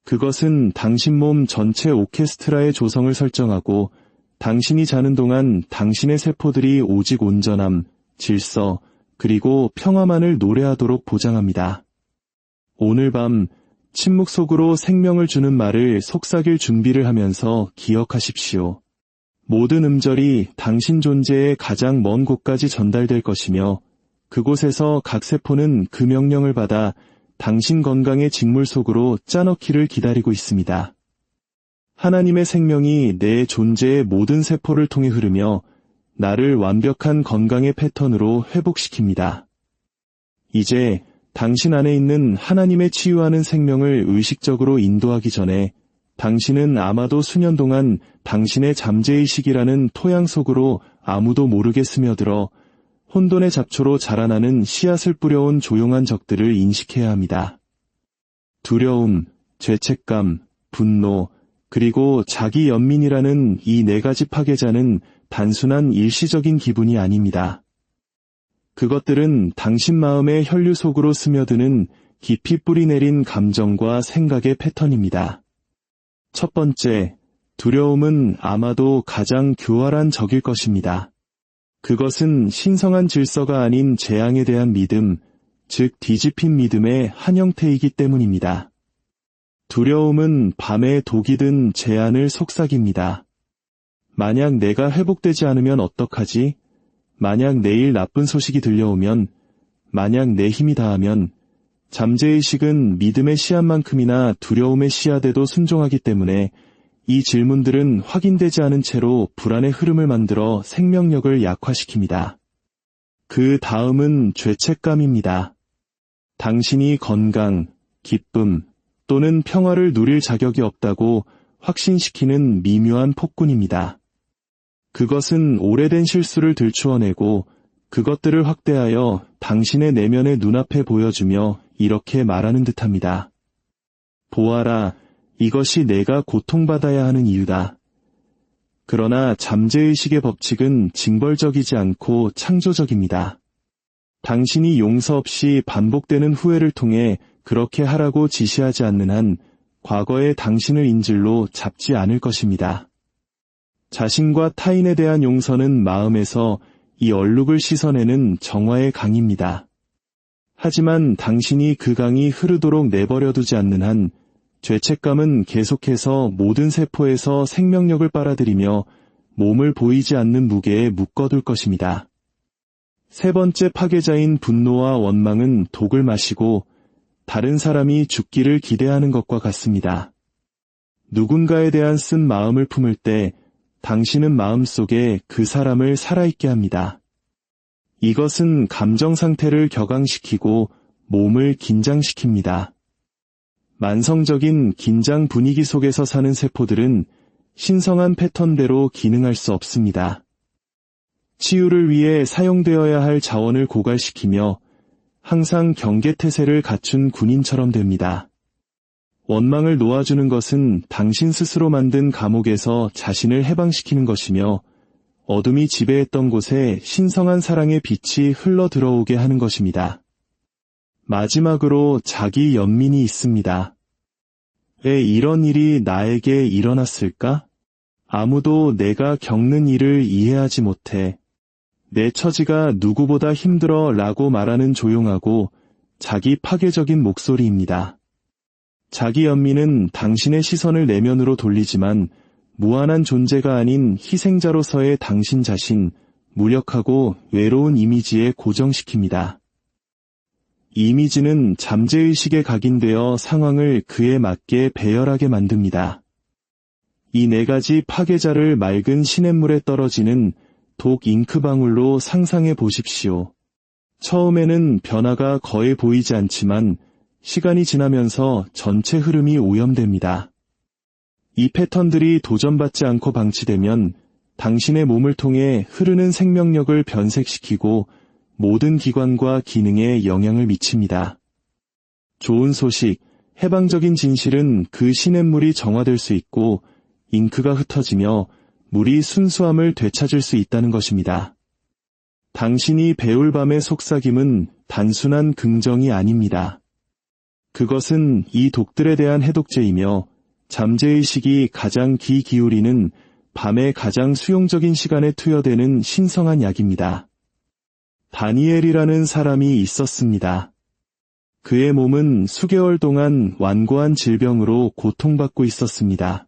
[SPEAKER 1] 그것은 당신 몸 전체 오케스트라의 조성을 설정하고 당신이 자는 동안 당신의 세포들이 오직 온전함, 질서, 그리고 평화만을 노래하도록 보장합니다. 오늘 밤 침묵 속으로 생명을 주는 말을 속삭일 준비를 하면서 기억하십시오. 모든 음절이 당신 존재의 가장 먼 곳까지 전달될 것이며 그곳에서 각 세포는 그 명령을 받아 당신 건강의 직물 속으로 짜넣기를 기다리고 있습니다. 하나님의 생명이 내 존재의 모든 세포를 통해 흐르며 나를 완벽한 건강의 패턴으로 회복시킵니다. 이제 당신 안에 있는 하나님의 치유하는 생명을 의식적으로 인도하기 전에 당신은 아마도 수년 동안 당신의 잠재의식이라는 토양 속으로 아무도 모르게 스며들어 혼돈의 잡초로 자라나는 씨앗을 뿌려온 조용한 적들을 인식해야 합니다. 두려움, 죄책감, 분노, 그리고 자기 연민이라는 이 네 가지 파괴자는 단순한 일시적인 기분이 아닙니다. 그것들은 당신 마음의 혈류 속으로 스며드는 깊이 뿌리내린 감정과 생각의 패턴입니다. 첫 번째, 두려움은 아마도 가장 교활한 적일 것입니다. 그것은 신성한 질서가 아닌 재앙에 대한 믿음, 즉 뒤집힌 믿음의 한 형태이기 때문입니다. 두려움은 밤에 독이 든 재앙을 속삭입니다. 만약 내가 회복되지 않으면 어떡하지? 만약 내일 나쁜 소식이 들려오면, 만약 내 힘이 다하면, 잠재의식은 믿음의 씨앗만큼이나 두려움의 씨앗에도 순종하기 때문에 이 질문들은 확인되지 않은 채로 불안의 흐름을 만들어 생명력을 약화시킵니다. 그 다음은 죄책감입니다. 당신이 건강, 기쁨 또는 평화를 누릴 자격이 없다고 확신시키는 미묘한 폭군입니다. 그것은 오래된 실수를 들추어내고 그것들을 확대하여 당신의 내면의 눈앞에 보여주며 이렇게 말하는 듯합니다. 보아라, 이것이 내가 고통받아야 하는 이유다. 그러나 잠재의식의 법칙은 징벌적이지 않고 창조적입니다. 당신이 용서 없이 반복되는 후회를 통해 그렇게 하라고 지시하지 않는 한 과거의 당신을 인질로 잡지 않을 것입니다. 자신과 타인에 대한 용서는 마음에서 이 얼룩을 씻어내는 정화의 강입니다. 하지만 당신이 그 강이 흐르도록 내버려두지 않는 한 죄책감은 계속해서 모든 세포에서 생명력을 빨아들이며 몸을 보이지 않는 무게에 묶어둘 것입니다. 세 번째 파괴자인 분노와 원망은 독을 마시고 다른 사람이 죽기를 기대하는 것과 같습니다. 누군가에 대한 쓴 마음을 품을 때 당신은 마음속에 그 사람을 살아있게 합니다. 이것은 감정 상태를 격앙시키고 몸을 긴장시킵니다. 만성적인 긴장 분위기 속에서 사는 세포들은 신성한 패턴대로 기능할 수 없습니다. 치유를 위해 사용되어야 할 자원을 고갈시키며 항상 경계태세를 갖춘 군인처럼 됩니다. 원망을 놓아주는 것은 당신 스스로 만든 감옥에서 자신을 해방시키는 것이며 어둠이 지배했던 곳에 신성한 사랑의 빛이 흘러 들어오게 하는 것입니다. 마지막으로 자기 연민이 있습니다. 왜 이런 일이 나에게 일어났을까? 아무도 내가 겪는 일을 이해하지 못해. 내 처지가 누구보다 힘들어 라고 말하는 조용하고 자기 파괴적인 목소리입니다. 자기 연민은 당신의 시선을 내면으로 돌리지만 무한한 존재가 아닌 희생자로서의 당신 자신, 무력하고 외로운 이미지에 고정시킵니다. 이 이미지는 잠재의식에 각인되어 상황을 그에 맞게 배열하게 만듭니다. 이 네 가지 파괴자를 맑은 시냇물에 떨어지는 독 잉크방울로 상상해 보십시오. 처음에는 변화가 거의 보이지 않지만 시간이 지나면서 전체 흐름이 오염됩니다. 이 패턴들이 도전받지 않고 방치되면 당신의 몸을 통해 흐르는 생명력을 변색시키고 모든 기관과 기능에 영향을 미칩니다. 좋은 소식, 해방적인 진실은 그 시냇물이 정화될 수 있고 잉크가 흩어지며 물이 순수함을 되찾을 수 있다는 것입니다. 당신이 배울 밤의 속삭임은 단순한 긍정이 아닙니다. 그것은 이 독들에 대한 해독제이며 잠재의식이 가장 귀 기울이는 밤의 가장 수용적인 시간에 투여되는 신성한 약입니다. 다니엘이라는 사람이 있었습니다. 그의 몸은 수개월 동안 완고한 질병으로 고통받고 있었습니다.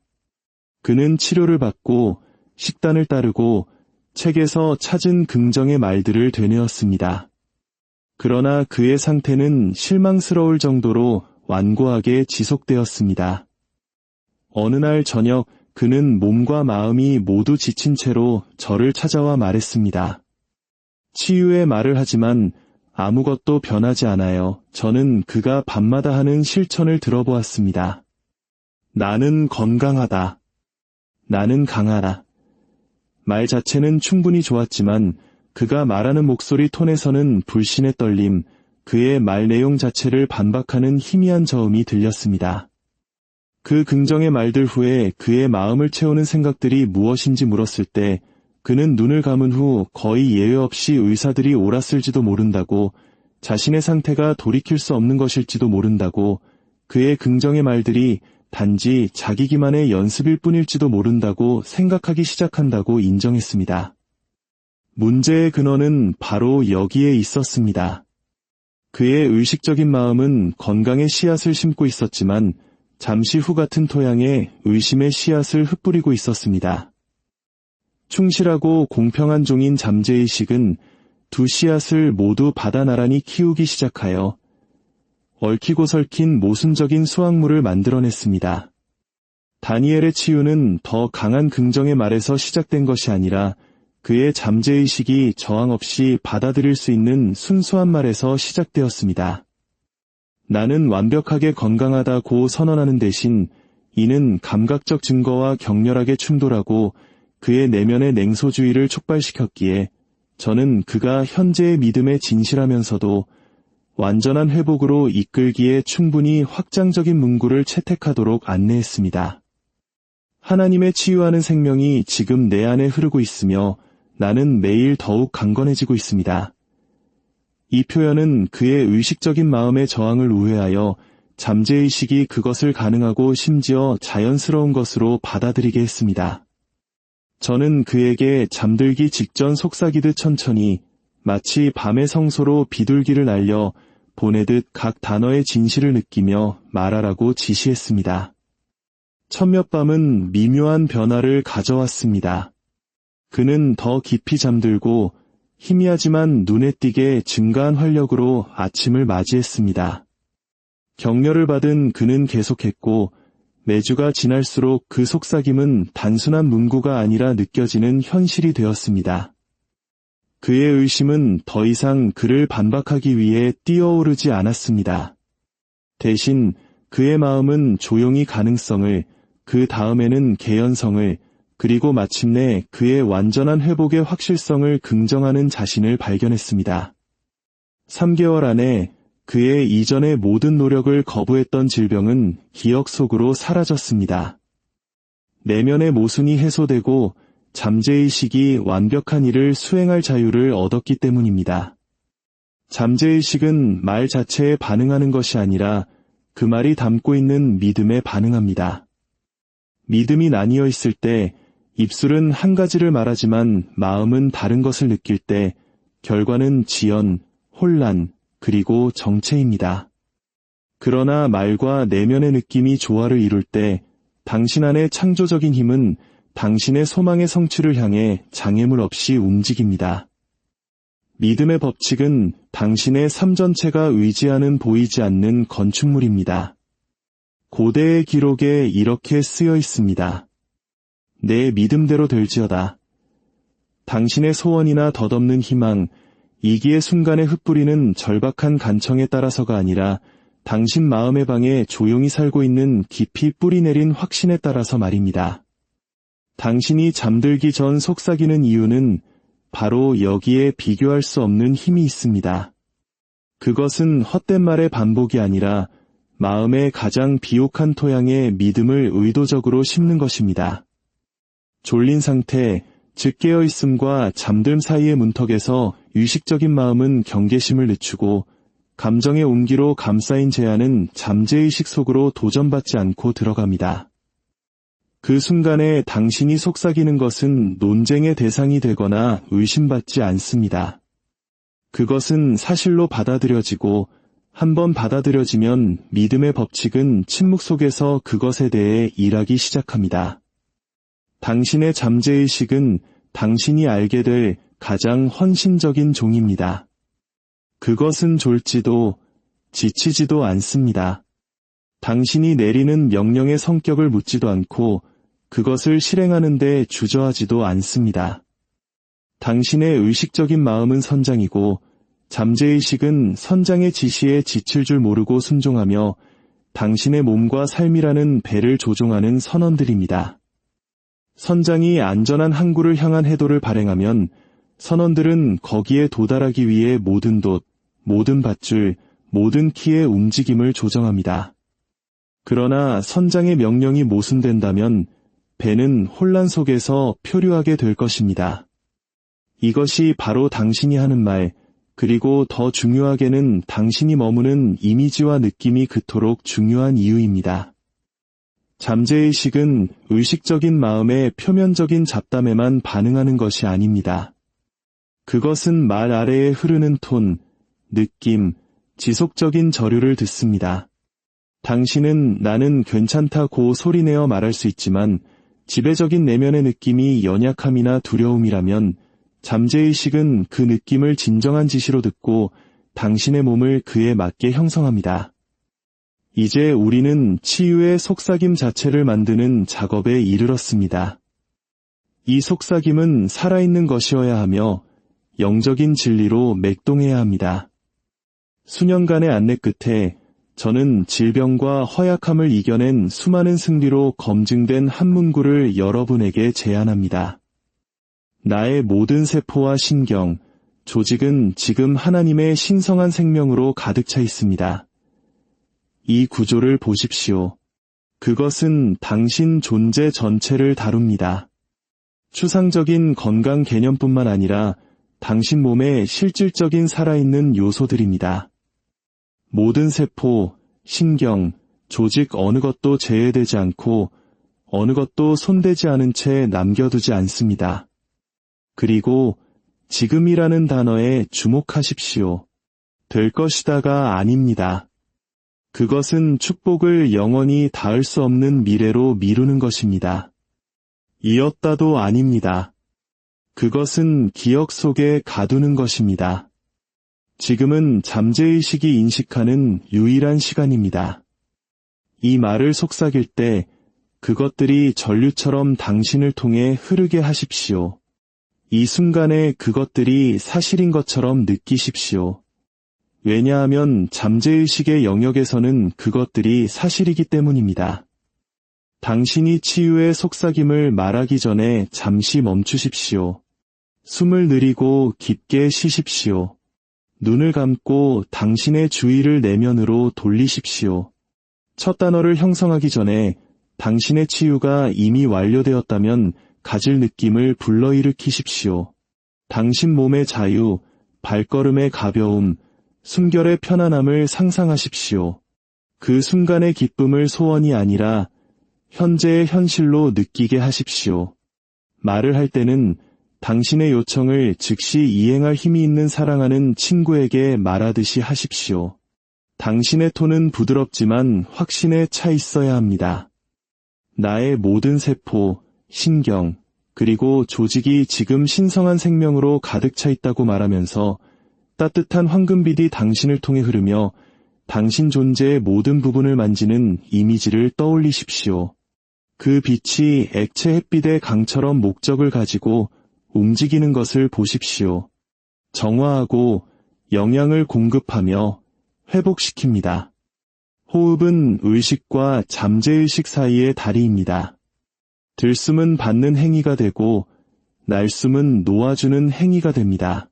[SPEAKER 1] 그는 치료를 받고 식단을 따르고 책에서 찾은 긍정의 말들을 되뇌었습니다. 그러나 그의 상태는 실망스러울 정도로 완고하게 지속되었습니다. 어느 날 저녁 그는 몸과 마음이 모두 지친 채로 저를 찾아와 말했습니다. 치유의 말을 하지만 아무것도 변하지 않아요. 저는 그가 밤마다 하는 실천을 들어보았습니다. 나는 건강하다. 나는 강하다. 말 자체는 충분히 좋았지만 그가 말하는 목소리 톤에서는 불신의 떨림, 그의 말 내용 자체를 반박하는 희미한 저음이 들렸습니다. 그 긍정의 말들 후에 그의 마음을 채우는 생각들이 무엇인지 물었을 때 그는 눈을 감은 후 거의 예외 없이 의사들이 옳았을지도 모른다고, 자신의 상태가 돌이킬 수 없는 것일지도 모른다고, 그의 긍정의 말들이 단지 자기 기만의 연습일 뿐일지도 모른다고 생각하기 시작한다고 인정했습니다. 문제의 근원은 바로 여기에 있었습니다. 그의 의식적인 마음은 건강의 씨앗을 심고 있었지만 잠시 후 같은 토양에 의심의 씨앗을 흩뿌리고 있었습니다. 충실하고 공평한 종인 잠재의식은 두 씨앗을 모두 받아 나란히 키우기 시작하여 얽히고 설킨 모순적인 수확물을 만들어냈습니다. 다니엘의 치유는 더 강한 긍정의 말에서 시작된 것이 아니라 그의 잠재의식이 저항 없이 받아들일 수 있는 순수한 말에서 시작되었습니다. 나는 완벽하게 건강하다고 선언하는 대신 이는 감각적 증거와 격렬하게 충돌하고 그의 내면의 냉소주의를 촉발시켰기에 저는 그가 현재의 믿음에 진실하면서도 완전한 회복으로 이끌기에 충분히 확장적인 문구를 채택하도록 안내했습니다. 하나님의 치유하는 생명이 지금 내 안에 흐르고 있으며 나는 매일 더욱 강건해지고 있습니다. 이 표현은 그의 의식적인 마음의 저항을 우회하여 잠재의식이 그것을 가능하고 심지어 자연스러운 것으로 받아들이게 했습니다. 저는 그에게 잠들기 직전 속삭이듯 천천히 마치 밤의 성소로 비둘기를 날려 보내듯 각 단어의 진실을 느끼며 말하라고 지시했습니다. 첫몇 밤은 미묘한 변화를 가져왔습니다. 그는 더 깊이 잠들고 희미하지만 눈에 띄게 증가한 활력으로 아침을 맞이했습니다. 격려를 받은 그는 계속했고 매주가 지날수록 그 속삭임은 단순한 문구가 아니라 느껴지는 현실이 되었습니다. 그의 의심은 더 이상 그를 반박하기 위해 뛰어오르지 않았습니다. 대신 그의 마음은 조용히 가능성을, 그 다음에는 개연성을, 그리고 마침내 그의 완전한 회복의 확실성을 긍정하는 자신을 발견했습니다. 3개월 안에 그의 이전의 모든 노력을 거부했던 질병은 기억 속으로 사라졌습니다. 내면의 모순이 해소되고 잠재의식이 완벽한 일을 수행할 자유를 얻었기 때문입니다. 잠재의식은 말 자체에 반응하는 것이 아니라 그 말이 담고 있는 믿음에 반응합니다. 믿음이 나뉘어 있을 때 입술은 한 가지를 말하지만 마음은 다른 것을 느낄 때 결과는 지연, 혼란, 그리고 정체입니다. 그러나 말과 내면의 느낌이 조화를 이룰 때 당신 안의 창조적인 힘은 당신의 소망의 성취를 향해 장애물 없이 움직입니다. 믿음의 법칙은 당신의 삶 전체가 의지하는 보이지 않는 건축물입니다. 고대의 기록에 이렇게 쓰여 있습니다. 내 믿음대로 될지어다. 당신의 소원이나 덧없는 희망, 이기의 순간에 흩뿌리는 절박한 간청에 따라서가 아니라 당신 마음의 방에 조용히 살고 있는 깊이 뿌리내린 확신에 따라서 말입니다. 당신이 잠들기 전 속삭이는 이유는 바로 여기에 비교할 수 없는 힘이 있습니다. 그것은 헛된 말의 반복이 아니라 마음의 가장 비옥한 토양에 믿음을 의도적으로 심는 것입니다. 졸린 상태, 즉 깨어있음과 잠듦 사이의 문턱에서 의식적인 마음은 경계심을 늦추고 감정의 온기로 감싸인 제안은 잠재의식 속으로 도전받지 않고 들어갑니다. 그 순간에 당신이 속삭이는 것은 논쟁의 대상이 되거나 의심받지 않습니다. 그것은 사실로 받아들여지고 한번 받아들여지면 믿음의 법칙은 침묵 속에서 그것에 대해 일하기 시작합니다. 당신의 잠재의식은 당신이 알게 될 가장 헌신적인 종입니다. 그것은 졸지도 지치지도 않습니다. 당신이 내리는 명령의 성격을 묻지도 않고 그것을 실행하는 데 주저하지도 않습니다. 당신의 의식적인 마음은 선장이고 잠재의식은 선장의 지시에 지칠 줄 모르고 순종하며 당신의 몸과 삶이라는 배를 조종하는 선원들입니다. 선장이 안전한 항구를 향한 해도를 발행하면 선원들은 거기에 도달하기 위해 모든 돛, 모든 밧줄, 모든 키의 움직임을 조정합니다. 그러나 선장의 명령이 모순된다면 배는 혼란 속에서 표류하게 될 것입니다. 이것이 바로 당신이 하는 말, 그리고 더 중요하게는 당신이 머무는 이미지와 느낌이 그토록 중요한 이유입니다. 잠재의식은 의식적인 마음의 표면적인 잡담에만 반응하는 것이 아닙니다. 그것은 말 아래에 흐르는 톤, 느낌, 지속적인 저류를 듣습니다. 당신은 나는 괜찮다고 소리내어 말할 수 있지만 지배적인 내면의 느낌이 연약함이나 두려움이라면 잠재의식은 그 느낌을 진정한 지시로 듣고 당신의 몸을 그에 맞게 형성합니다. 이제 우리는 치유의 속삭임 자체를 만드는 작업에 이르렀습니다. 이 속삭임은 살아있는 것이어야 하며 영적인 진리로 맥동해야 합니다. 수년간의 안내 끝에 저는 질병과 허약함을 이겨낸 수많은 승리로 검증된 한 문구를 여러분에게 제안합니다. 나의 모든 세포와 신경, 조직은 지금 하나님의 신성한 생명으로 가득 차 있습니다. 이 구조를 보십시오. 그것은 당신 존재 전체를 다룹니다. 추상적인 건강 개념뿐만 아니라 당신 몸의 실질적인 살아있는 요소들입니다. 모든 세포, 신경, 조직 어느 것도 제외되지 않고 어느 것도 손대지 않은 채 남겨두지 않습니다. 그리고 지금이라는 단어에 주목하십시오. 될 것이다가 아닙니다. 그것은 축복을 영원히 닿을 수 없는 미래로 미루는 것입니다. 이었다도 아닙니다. 그것은 기억 속에 가두는 것입니다. 지금은 잠재의식이 인식하는 유일한 시간입니다. 이 말을 속삭일 때 그것들이 전류처럼 당신을 통해 흐르게 하십시오. 이 순간에 그것들이 사실인 것처럼 느끼십시오. 왜냐하면 잠재의식의 영역에서는 그것들이 사실이기 때문입니다. 당신이 치유의 속삭임을 말하기 전에 잠시 멈추십시오. 숨을 느리고 깊게 쉬십시오. 눈을 감고 당신의 주의를 내면으로 돌리십시오. 첫 단어를 형성하기 전에 당신의 치유가 이미 완료되었다면 가질 느낌을 불러일으키십시오. 당신 몸의 자유, 발걸음의 가벼움, 숨결의 편안함을 상상하십시오. 그 순간의 기쁨을 소원이 아니라 현재의 현실로 느끼게 하십시오. 말을 할 때는 당신의 요청을 즉시 이행할 힘이 있는 사랑하는 친구에게 말하듯이 하십시오. 당신의 톤은 부드럽지만 확신에 차 있어야 합니다. 나의 모든 세포, 신경, 그리고 조직이 지금 신성한 생명으로 가득 차 있다고 말하면서 따뜻한 황금빛이 당신을 통해 흐르며 당신 존재의 모든 부분을 만지는 이미지를 떠올리십시오. 그 빛이 액체 햇빛의 강처럼 목적을 가지고 움직이는 것을 보십시오. 정화하고 영양을 공급하며 회복시킵니다. 호흡은 의식과 잠재의식 사이의 다리입니다. 들숨은 받는 행위가 되고 날숨은 놓아주는 행위가 됩니다.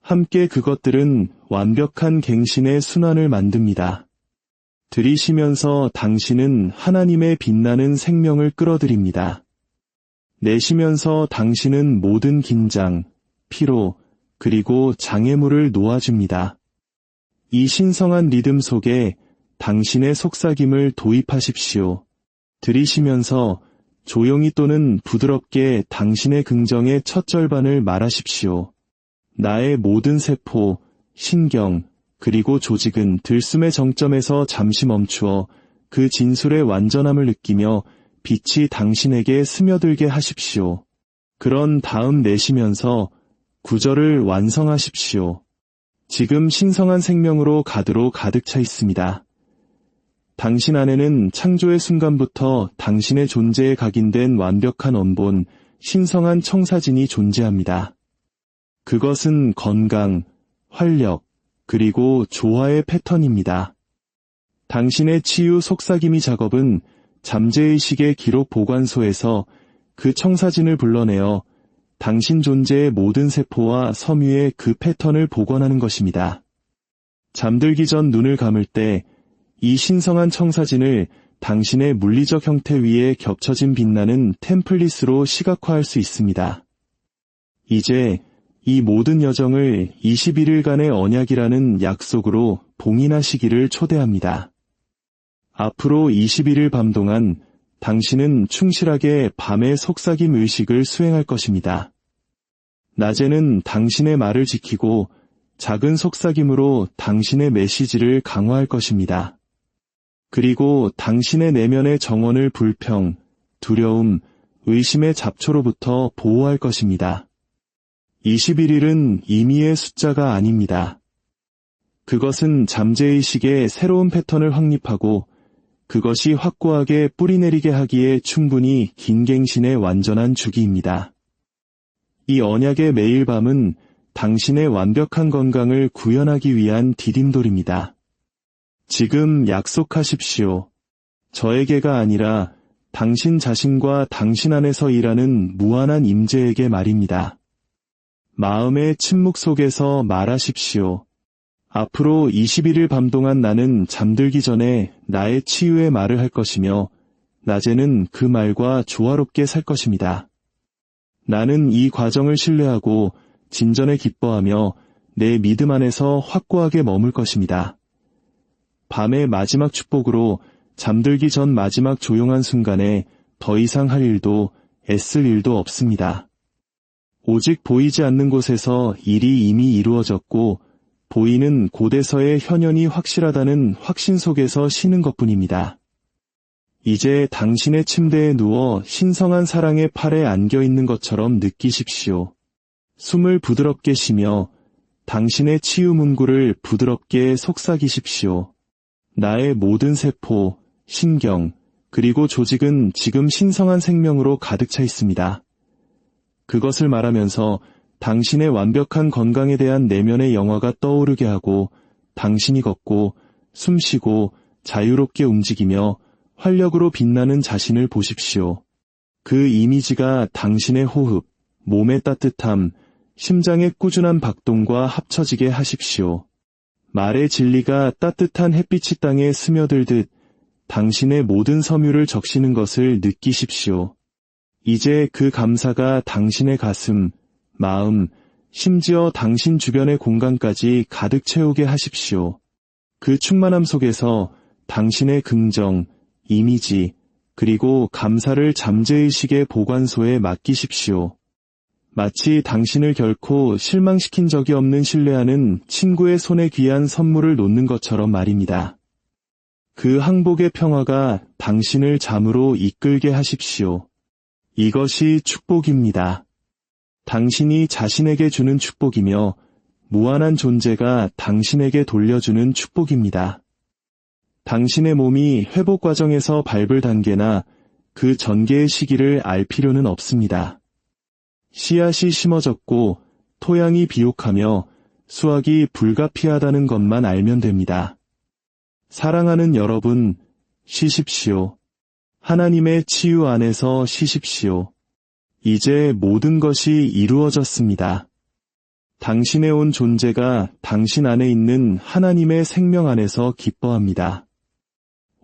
[SPEAKER 1] 함께 그것들은 완벽한 갱신의 순환을 만듭니다. 들이쉬면서 당신은 하나님의 빛나는 생명을 끌어들입니다. 내쉬면서 당신은 모든 긴장, 피로, 그리고 장애물을 놓아줍니다. 이 신성한 리듬 속에 당신의 속삭임을 도입하십시오. 들이쉬면서 조용히 또는 부드럽게 당신의 긍정의 첫 절반을 말하십시오. 나의 모든 세포, 신경, 그리고 조직은 들숨의 정점에서 잠시 멈추어 그 진술의 완전함을 느끼며 빛이 당신에게 스며들게 하십시오. 그런 다음 내쉬면서 구절을 완성하십시오. 지금 신성한 생명으로 가득 차 있습니다. 당신 안에는 창조의 순간부터 당신의 존재에 각인된 완벽한 원본, 신성한 청사진이 존재합니다. 그것은 건강, 활력, 그리고 조화의 패턴입니다. 당신의 치유 속삭임이 작업은 잠재의식의 기록 보관소에서 그 청사진을 불러내어 당신 존재의 모든 세포와 섬유의 그 패턴을 복원하는 것입니다. 잠들기 전 눈을 감을 때 이 신성한 청사진을 당신의 물리적 형태 위에 겹쳐진 빛나는 템플릿으로 시각화할 수 있습니다. 이제 이 모든 여정을 21일간의 언약이라는 약속으로 봉인하시기를 초대합니다. 앞으로 21일 밤 동안 당신은 충실하게 밤의 속삭임 의식을 수행할 것입니다. 낮에는 당신의 말을 지키고 작은 속삭임으로 당신의 메시지를 강화할 것입니다. 그리고 당신의 내면의 정원을 불평, 두려움, 의심의 잡초로부터 보호할 것입니다. 21일은 임의의 숫자가 아닙니다. 그것은 잠재의식의 새로운 패턴을 확립하고 그것이 확고하게 뿌리내리게 하기에 충분히 긴 갱신의 완전한 주기입니다. 이 언약의 매일 밤은 당신의 완벽한 건강을 구현하기 위한 디딤돌입니다. 지금 약속하십시오. 저에게가 아니라 당신 자신과 당신 안에서 일하는 무한한 임재에게 말입니다. 마음의 침묵 속에서 말하십시오. 앞으로 21일 밤 동안 나는 잠들기 전에 나의 치유의 말을 할 것이며 낮에는 그 말과 조화롭게 살 것입니다. 나는 이 과정을 신뢰하고 진전에 기뻐하며 내 믿음 안에서 확고하게 머물 것입니다. 밤의 마지막 축복으로 잠들기 전 마지막 조용한 순간에 더 이상 할 일도 애쓸 일도 없습니다. 오직 보이지 않는 곳에서 일이 이미 이루어졌고 보이는 곳에서의 현현이 확실하다는 확신 속에서 쉬는 것뿐입니다. 이제 당신의 침대에 누워 신성한 사랑의 팔에 안겨 있는 것처럼 느끼십시오. 숨을 부드럽게 쉬며 당신의 치유 문구를 부드럽게 속삭이십시오. 나의 모든 세포, 신경, 그리고 조직은 지금 신성한 생명으로 가득 차 있습니다. 그것을 말하면서 당신의 완벽한 건강에 대한 내면의 영화가 떠오르게 하고 당신이 걷고 숨쉬고 자유롭게 움직이며 활력으로 빛나는 자신을 보십시오. 그 이미지가 당신의 호흡, 몸의 따뜻함, 심장의 꾸준한 박동과 합쳐지게 하십시오. 말의 진리가 따뜻한 햇빛이 땅에 스며들듯 당신의 모든 섬유를 적시는 것을 느끼십시오. 이제 그 감사가 당신의 가슴, 마음, 심지어 당신 주변의 공간까지 가득 채우게 하십시오. 그 충만함 속에서 당신의 긍정, 이미지, 그리고 감사를 잠재의식의 보관소에 맡기십시오. 마치 당신을 결코 실망시킨 적이 없는 신뢰하는 친구의 손에 귀한 선물을 놓는 것처럼 말입니다. 그 항복의 평화가 당신을 잠으로 이끌게 하십시오. 이것이 축복입니다. 당신이 자신에게 주는 축복이며 무한한 존재가 당신에게 돌려주는 축복입니다. 당신의 몸이 회복 과정에서 밟을 단계나 그 전개의 시기를 알 필요는 없습니다. 씨앗이 심어졌고 토양이 비옥하며 수확이 불가피하다는 것만 알면 됩니다. 사랑하는 여러분, 쉬십시오. 하나님의 치유 안에서 쉬십시오. 이제 모든 것이 이루어졌습니다. 당신의 온 존재가 당신 안에 있는 하나님의 생명 안에서 기뻐합니다.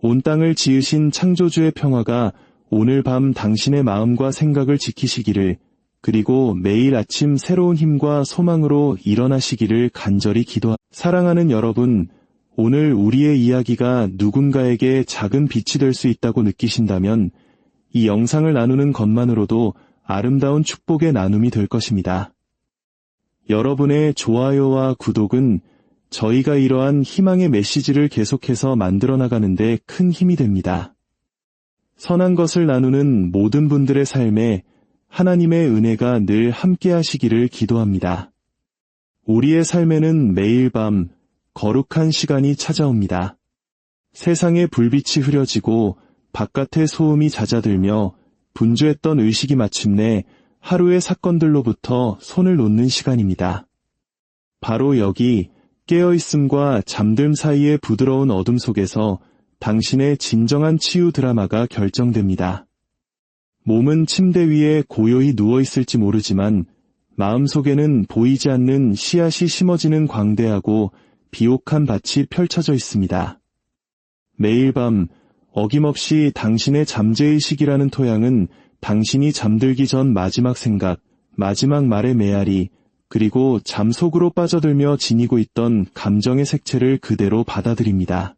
[SPEAKER 1] 온 땅을 지으신 창조주의 평화가 오늘 밤 당신의 마음과 생각을 지키시기를, 그리고 매일 아침 새로운 힘과 소망으로 일어나시기를 간절히 기도합니다. 사랑하는 여러분, 오늘 우리의 이야기가 누군가에게 작은 빛이 될 수 있다고 느끼신다면 이 영상을 나누는 것만으로도 아름다운 축복의 나눔이 될 것입니다. 여러분의 좋아요와 구독은 저희가 이러한 희망의 메시지를 계속해서 만들어 나가는데 큰 힘이 됩니다. 선한 것을 나누는 모든 분들의 삶에 하나님의 은혜가 늘 함께 하시기를 기도합니다. 우리의 삶에는 매일 밤 거룩한 시간이 찾아옵니다. 세상의 불빛이 흐려지고 바깥의 소음이 잦아들며 분주했던 의식이 마침내 하루의 사건들로부터 손을 놓는 시간입니다. 바로 여기 깨어있음과 잠듦 사이의 부드러운 어둠 속에서 당신의 진정한 치유 드라마가 결정됩니다. 몸은 침대 위에 고요히 누워있을지 모르지만 마음속에는 보이지 않는 씨앗이 심어지는 광대하고 비옥한 밭이 펼쳐져 있습니다. 매일 밤 어김없이 당신의 잠재의식이라는 토양은 당신이 잠들기 전 마지막 생각, 마지막 말의 메아리, 그리고 잠 속으로 빠져들며 지니고 있던 감정의 색채를 그대로 받아들입니다.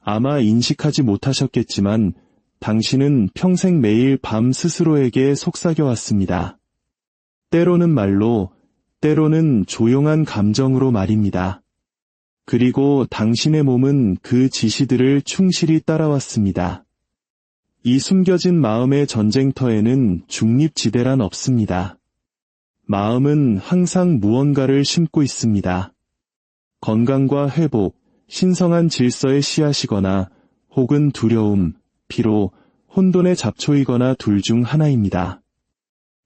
[SPEAKER 1] 아마 인식하지 못하셨겠지만 당신은 평생 매일 밤 스스로에게 속삭여왔습니다. 때로는 말로, 때로는 조용한 감정으로 말입니다. 그리고 당신의 몸은 그 지시들을 충실히 따라왔습니다. 이 숨겨진 마음의 전쟁터에는 중립지대란 없습니다. 마음은 항상 무언가를 심고 있습니다. 건강과 회복, 신성한 질서의 씨앗이거나 혹은 두려움, 피로, 혼돈의 잡초이거나 둘 중 하나입니다.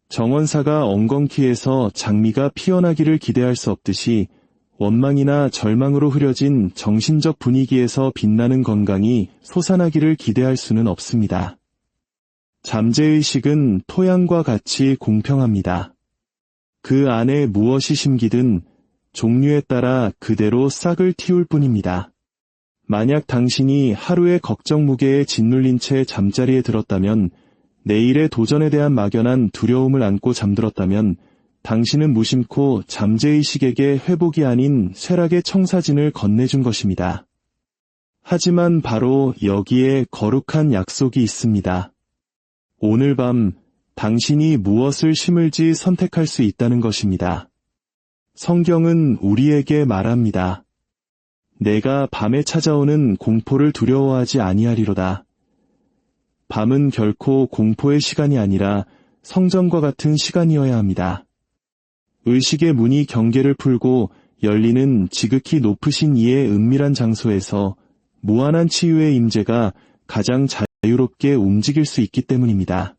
[SPEAKER 1] 정원사가 엉겅퀴에서 장미가 피어나기를 기대할 수 없듯이 원망이나 절망으로 흐려진 정신적 분위기에서 빛나는 건강이 솟아나기를 기대할 수는 없습니다. 잠재의식은 토양과 같이 공평합니다. 그 안에 무엇이 심기든 종류에 따라 그대로 싹을 틔울 뿐입니다. 만약 당신이 하루의 걱정 무게에 짓눌린 채 잠자리에 들었다면, 내일의 도전에 대한 막연한 두려움을 안고 잠들었다면 당신은 무심코 잠재의식에게 회복이 아닌 쇠락의 청사진을 건네준 것입니다. 하지만 바로 여기에 거룩한 약속이 있습니다. 오늘 밤 당신이 무엇을 심을지 선택할 수 있다는 것입니다. 성경은 우리에게 말합니다. 내가 밤에 찾아오는 공포를 두려워하지 아니하리로다. 밤은 결코 공포의 시간이 아니라 성전과 같은 시간이어야 합니다. 의식의 문이 경계를 풀고 열리는 지극히 높으신 이의 은밀한 장소에서 무한한 치유의 임재가 가장 자유롭게 움직일 수 있기 때문입니다.